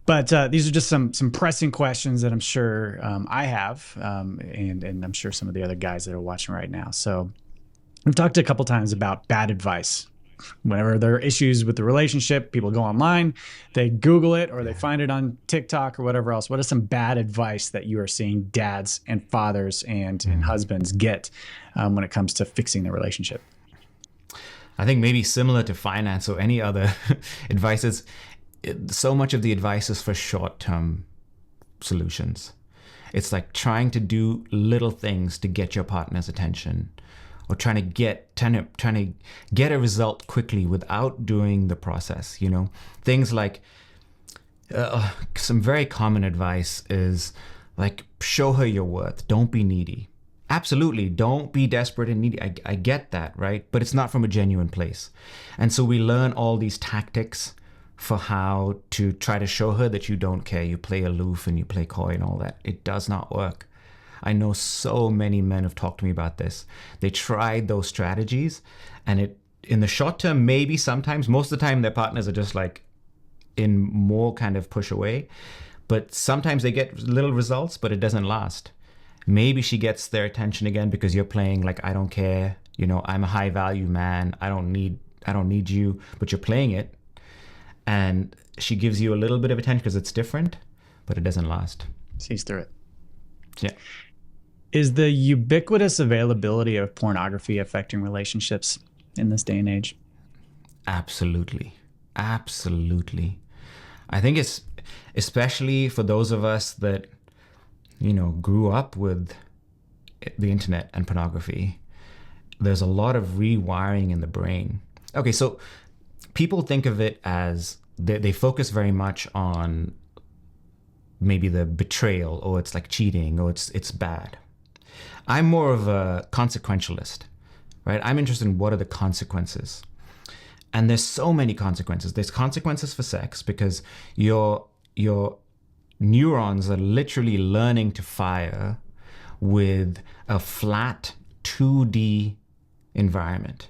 But these are just some pressing questions that I'm sure I have, and I'm sure some of the other guys that are watching right now. So we've talked a couple times about bad advice. Whenever there are issues with the relationship, people go online, they Google it, or they find it on TikTok or whatever else. What is some bad advice that you are seeing dads and fathers and husbands get when it comes to fixing their relationship? I think maybe similar to finance or any other advice, so much of the advice is for short-term solutions. It's like trying to do little things to get your partner's attention, or trying to get a result quickly without doing the process. You know, things like some very common advice is like, show her your worth. Don't be needy. Absolutely, don't be desperate and needy. I get that, right? But it's not from a genuine place. And so we learn all these tactics for how to try to show her that you don't care. You play aloof and you play coy and all that. It does not work. I know so many men have talked to me about this. They tried those strategies, and in the short term, maybe sometimes, most of the time, their partners are just like in more kind of push away. But sometimes they get little results, but it doesn't last. Maybe she gets their attention again because you're playing like, I don't care. You know, I'm a high value man. I don't need you, but you're playing it. And she gives you a little bit of attention because it's different, but it doesn't last. Sees through it. Yeah. Is the ubiquitous availability of pornography affecting relationships in this day and age? Absolutely. Absolutely. I think it's especially for those of us that, you know, grew up with the internet and pornography. There's a lot of rewiring in the brain. Okay, so people think of it as they focus very much on maybe the betrayal, or it's like cheating, or it's bad. I'm more of a consequentialist, right? I'm interested in what are the consequences. And there's so many consequences. There's consequences for sex because your neurons are literally learning to fire with a flat 2D environment.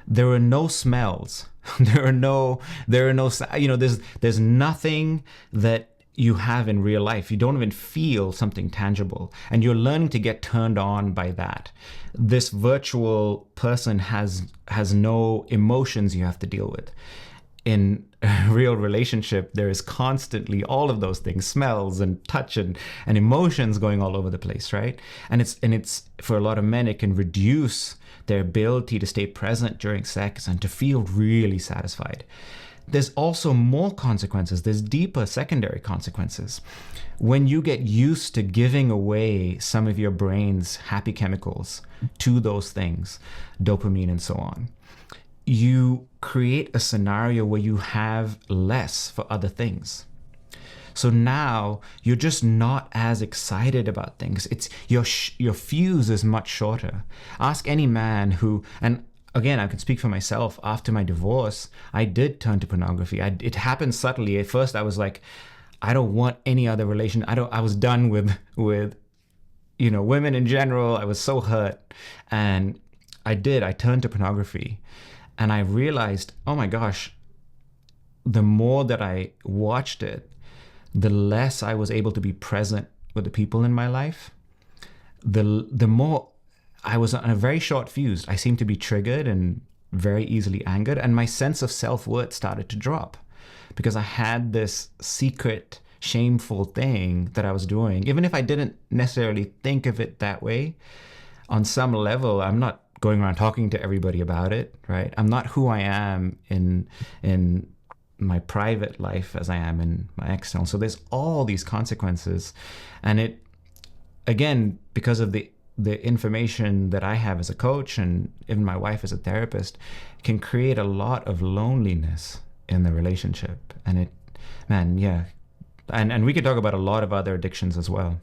There are no smells. There are no, you know, there's nothing that you have in real life. You don't even feel something tangible, and you're learning to get turned on by that. This virtual person has no emotions you have to deal with. In a real relationship, there is constantly all of those things, smells and touch and emotions going all over the place, right? And it's for a lot of men, it can reduce their ability to stay present during sex and to feel really satisfied. There's also more consequences. There's deeper secondary consequences. When you get used to giving away some of your brain's happy chemicals to those things, dopamine and so on, you create a scenario where you have less for other things. So now you're just not as excited about things. It's your fuse is much shorter. Ask any man who, and again, I can speak for myself. After my divorce, I did turn to pornography. It happened subtly. At first, I was like, I don't want any other relation. I was done with you know, women in general. I was so hurt, and I turned to pornography, and I realized, oh my gosh, the more that I watched it, the less I was able to be present with the people in my life. The more I was on a very short fuse. I seemed to be triggered and very easily angered, and my sense of self-worth started to drop because I had this secret shameful thing that I was doing, even if I didn't necessarily think of it that way, on some level, I'm not going around talking to everybody about it, right? I'm not who I am in my private life as I am in my external. So there's all these consequences, and it, again, because of the information that I have as a coach and even my wife as a therapist, can create a lot of loneliness in the relationship. And it, man, yeah. And we could talk about a lot of other addictions as well.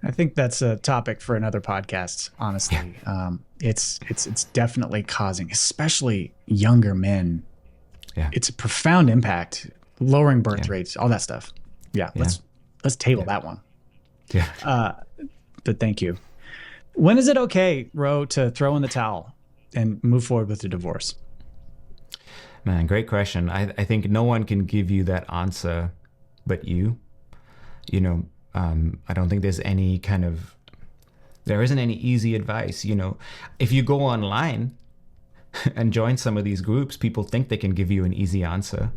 I think that's a topic for another podcast, honestly. Yeah. It's definitely causing, especially younger men. Yeah. It's a profound impact, lowering birth Yeah. rates, all that stuff. Yeah. Yeah. Let's table that one. Yeah. But thank you. When is it okay, Ro, to throw in the towel and move forward with the divorce? Man, great question. I think no one can give you that answer but you. You know, I don't think there isn't any easy advice. You know, if you go online and join some of these groups, people think they can give you an easy answer.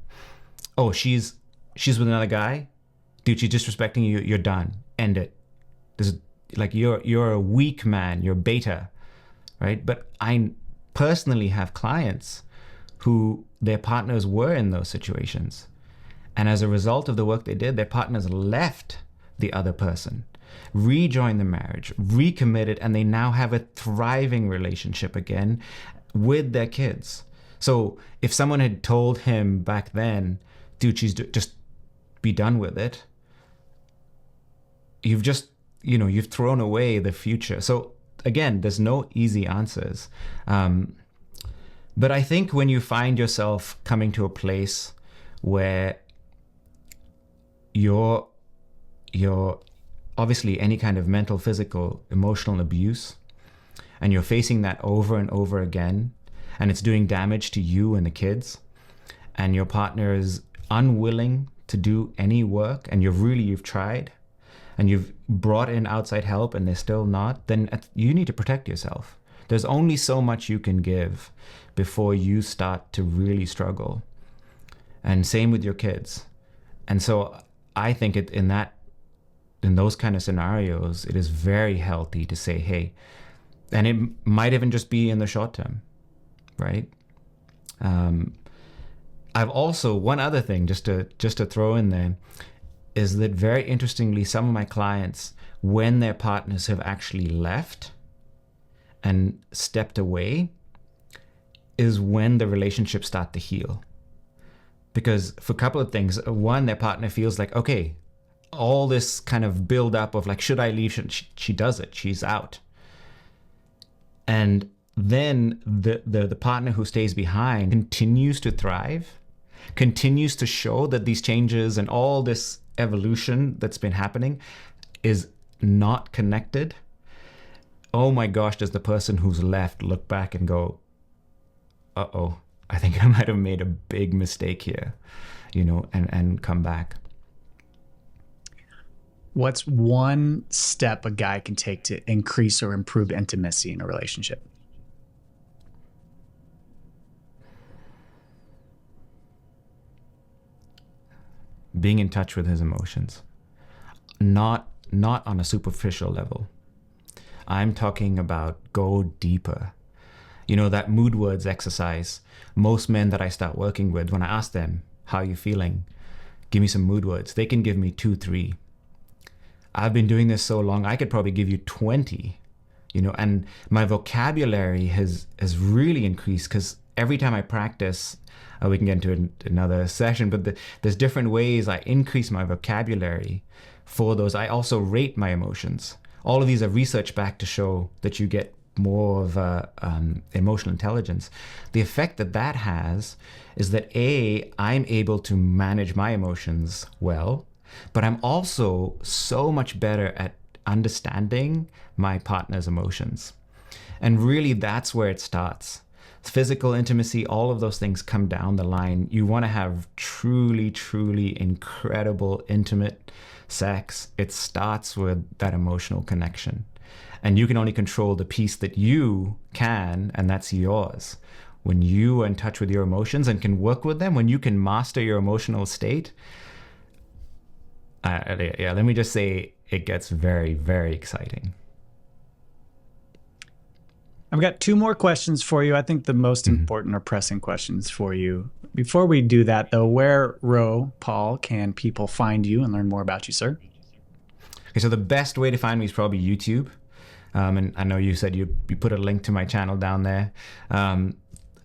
Oh, she's with another guy? Dude, she's disrespecting you. You're done. End it. This is like, you're a weak man. You're beta, right? But I personally have clients who their partners were in those situations. And as a result of the work they did, their partners left the other person, rejoined the marriage, recommitted, and they now have a thriving relationship again with their kids. So if someone had told him back then, dude, just be done with it, you've thrown away the future. So again, there's no easy answers. But I think when you find yourself coming to a place where you're obviously any kind of mental, physical, emotional abuse, and you're facing that over and over again, and it's doing damage to you and the kids, and your partner is unwilling to do any work, and you've tried, and you've brought in outside help and they're still not, then you need to protect yourself. There's only so much you can give before you start to really struggle. And same with your kids. And so I think in those kind of scenarios, it is very healthy to say, hey, and it might even just be in the short term, right? I've also, one other thing just to throw in there, is that very interestingly, some of my clients, when their partners have actually left and stepped away, is when the relationships start to heal. Because for a couple of things, one, their partner feels like, okay, all this kind of build up of like, should I leave? She does it. She's out. And then the partner who stays behind continues to thrive, continues to show that these changes and all this evolution that's been happening is not connected. Oh my gosh, does the person who's left look back and go, uh-oh, I think I might have made a big mistake here, and come back. What's one step a guy can take to increase or improve intimacy in a relationship? Being in touch with his emotions, not on a superficial level. I'm talking about go deeper. That mood words exercise. Most men that I start working with, when I ask them, how are you feeling? Give me some mood words. They can give me 2, 3. I've been doing this so long, I could probably give you 20, and my vocabulary has really increased because every time I practice, we can get into another session, but there's different ways I increase my vocabulary for those. I also rate my emotions. All of these are research back to show that you get more of emotional intelligence. The effect that has is that I'm able to manage my emotions well, but I'm also so much better at understanding my partner's emotions. And really that's where it starts. Physical intimacy, all of those things come down the line. You want to have truly, truly incredible, intimate sex. It starts with that emotional connection. And you can only control the piece that you can, and that's yours. When you are in touch with your emotions and can work with them, when you can master your emotional state, Yeah, let me just say it gets very, very exciting. I've got two more questions for you. I think the most Mhm. important or pressing questions for you. Before we do that, though, where, Paul, can people find you and learn more about you, sir? Okay, so the best way to find me is probably YouTube. And I know you said you put a link to my channel down there. Um,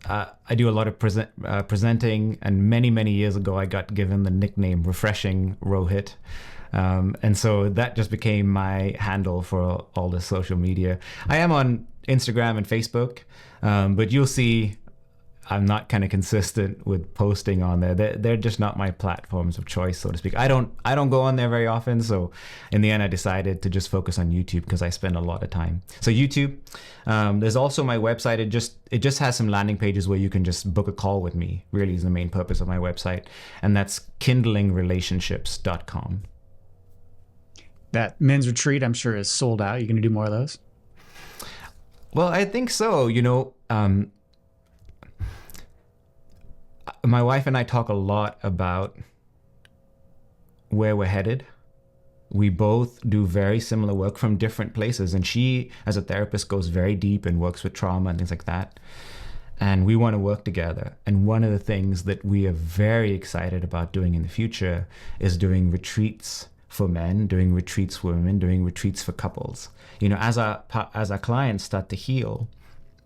I do a lot of presenting, and many years ago I got given the nickname Refreshing Rohit. And so that just became my handle for all the social media. I am on Instagram and Facebook, but you'll see I'm not kind of consistent with posting on there. They're just not my platforms of choice, so to speak. I don't go on there very often. So in the end, I decided to just focus on YouTube because I spend a lot of time. So YouTube. There's also my website. It just has some landing pages where you can just book a call with me. Really is the main purpose of my website, and that's kindlingrelationships.com. That men's retreat, I'm sure, is sold out. You going to do more of those? Well, I think so. My wife and I talk a lot about where we're headed. We both do very similar work from different places. And she, as a therapist, goes very deep and works with trauma and things like that. And we want to work together. And one of the things that we are very excited about doing in the future is doing retreats for men, doing retreats for women, doing retreats for couples. As our clients start to heal,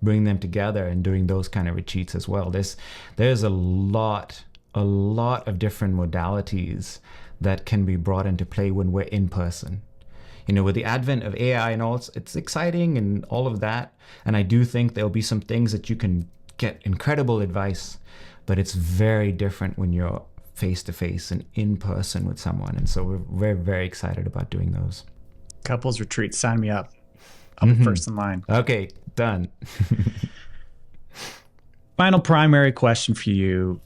bring them together and doing those kind of retreats as well. There's a lot of different modalities that can be brought into play when we're in person. With the advent of AI and all, it's exciting and all of that. And I do think there'll be some things that you can get incredible advice, but it's very different when you're face to face and in person with someone. And so we're very, very excited about doing those. Couples retreat, sign me up. I'll be first in line. Okay, done. Final primary question for you,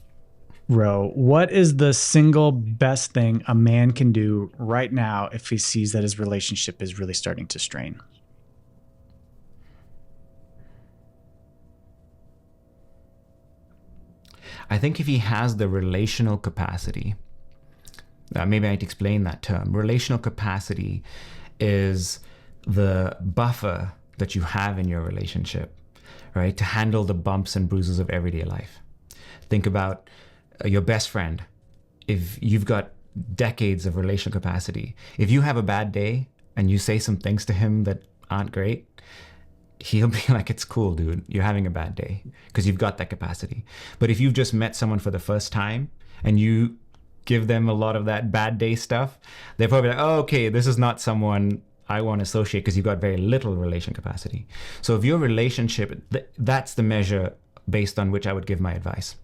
Ro. What is the single best thing a man can do right now if he sees that his relationship is really starting to strain? I think if he has the relational capacity, maybe I need to explain that term. Relational capacity is the buffer that you have in your relationship, right? To handle the bumps and bruises of everyday life. Think about your best friend. If you've got decades of relational capacity, if you have a bad day and you say some things to him that aren't great, he'll be like, it's cool, dude, you're having a bad day, because you've got that capacity. But if you've just met someone for the first time and you give them a lot of that bad day stuff, they're probably like, oh, okay, this is not someone I want to associate, because you've got very little relation capacity. So if your relationship, that's the measure based on which I would give my advice.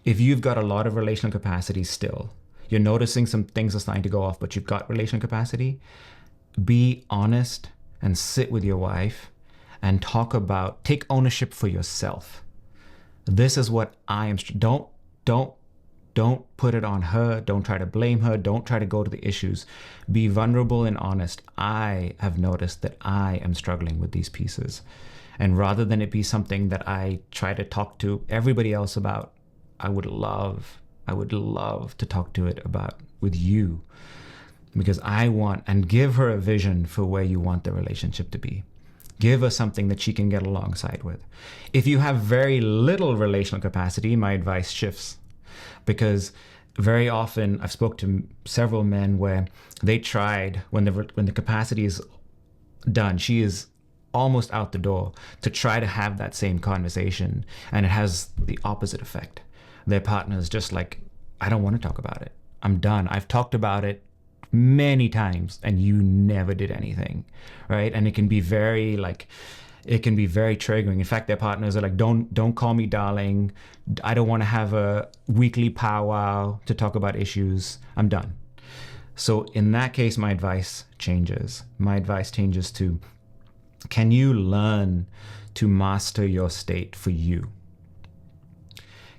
If you've got a lot of relational capacity still, you're noticing some things are starting to go off, but you've got relational capacity, be honest and sit with your wife and take ownership for yourself. This is what I am. Don't put it on her. Don't try to blame her. Don't try to go to the issues. Be vulnerable and honest. I have noticed that I am struggling with these pieces. And rather than it be something that I try to talk to everybody else about, I would love to talk to it about with you, because I want, and give her a vision for where you want the relationship to be. Give her something that she can get alongside with. If you have very little relational capacity, my advice shifts. Because very often I've spoke to several men where they tried, when the capacity is done, she is almost out the door, to try to have that same conversation, and it has the opposite effect. Their partner is just like, I don't want to talk about it. I'm done. I've talked about it many times and you never did anything, right? And it can be very triggering. In fact, their partners are like, don't call me darling. I don't want to have a weekly powwow to talk about issues. I'm done. So in that case, my advice changes. My advice changes to, can you learn to master your state for you?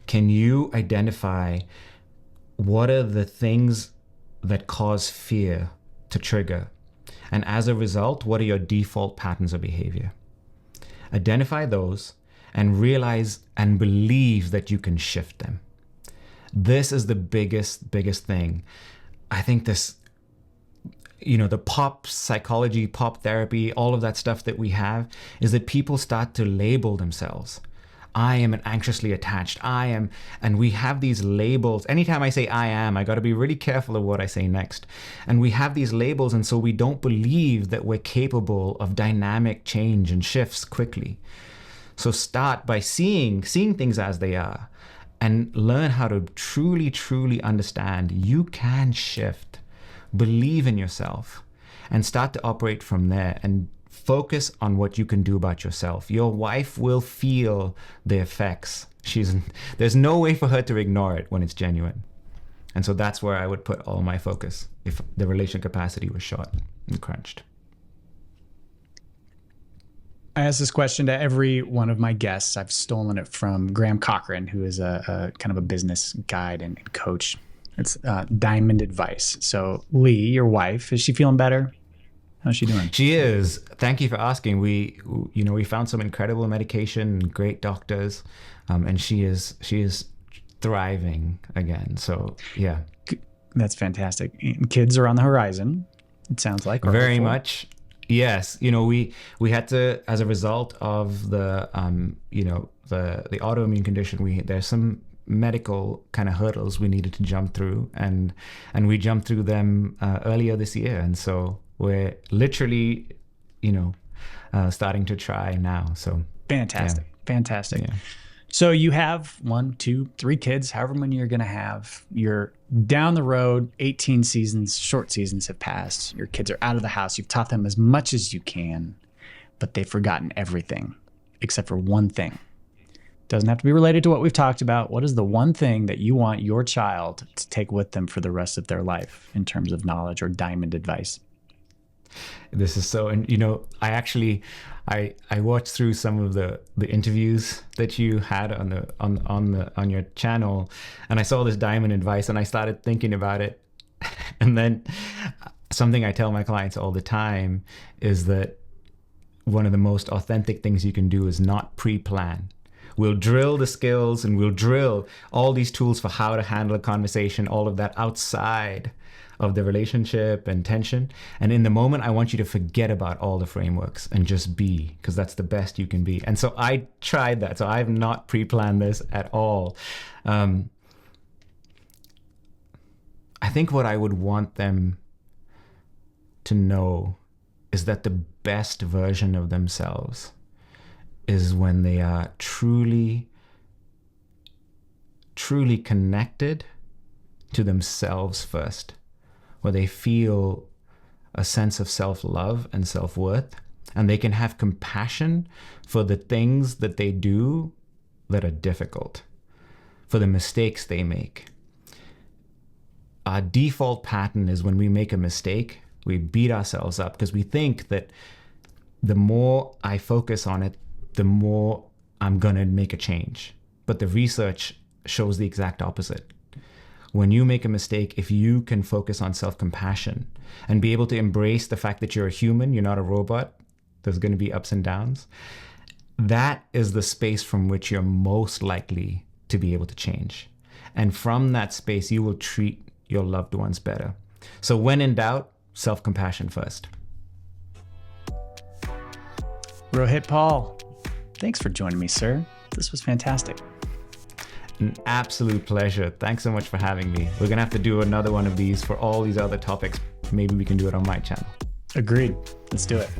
Can you identify what are the things that cause fear to trigger? And as a result, what are your default patterns of behavior? Identify those and realize and believe that you can shift them. This is the biggest thing. I think this the pop psychology, pop therapy, all of that stuff that we have, is that people start to label themselves. I am an anxiously attached. I am, and we have these labels. Anytime I say I am, I got to be really careful of what I say next. And we have these labels, and so we don't believe that we're capable of dynamic change and shifts quickly. So start by seeing things as they are, and learn how to truly, truly understand you can shift. Believe in yourself and start to operate from there, and focus on what you can do about yourself. Your wife will feel the effects. There's no way for her to ignore it when it's genuine. And so that's where I would put all my focus if the relation capacity was shot and crunched. I ask this question to every one of my guests. I've stolen it from Graham Cochran, who is a kind of a business guide and coach. It's diamond advice. So Lee, your wife, is she feeling better? How's she doing? She is. Thank you for asking. We found some incredible medication and great doctors, and she is thriving again. So yeah, that's fantastic. And kids are on the horizon. It sounds like very much. Yes, we had to, as a result of the the autoimmune condition, there's some medical kind of hurdles we needed to jump through, and we jumped through them earlier this year, and so we're literally starting to try now. So fantastic. Yeah. So you have 1, 2, 3 kids, however many you're going to have. You're down the road, 18 seasons, short seasons have passed. Your kids are out of the house. You've taught them as much as you can, but they've forgotten everything except for one thing. Doesn't have to be related to what we've talked about. What is the one thing that you want your child to take with them for the rest of their life in terms of knowledge or diamond advice? This is so, and I watched through some of the interviews that you had on your channel, and I saw this diamond advice, and I started thinking about it. And then something I tell my clients all the time is that one of the most authentic things you can do is not pre-plan. We'll drill the skills and we'll drill all these tools for how to handle a conversation, all of that outside of the relationship and tension. And in the moment, I want you to forget about all the frameworks and just be, because that's the best you can be. And so I tried that. So I've not pre-planned this at all. I think what I would want them to know is that the best version of themselves is when they are truly, truly connected to themselves first, where they feel a sense of self-love and self-worth, and they can have compassion for the things that they do that are difficult, for the mistakes they make. Our default pattern is when we make a mistake, we beat ourselves up because we think that the more I focus on it, the more I'm going to make a change. But the research shows the exact opposite. When you make a mistake, if you can focus on self-compassion and be able to embrace the fact that you're a human, you're not a robot, there's going to be ups and downs, that is the space from which you're most likely to be able to change. And from that space, you will treat your loved ones better. So when in doubt, self-compassion first. Rohit Paul, thanks for joining me, sir. This was fantastic. An absolute pleasure. Thanks so much for having me. We're going to have to do another one of these for all these other topics. Maybe we can do it on my channel. Agreed. Let's do it.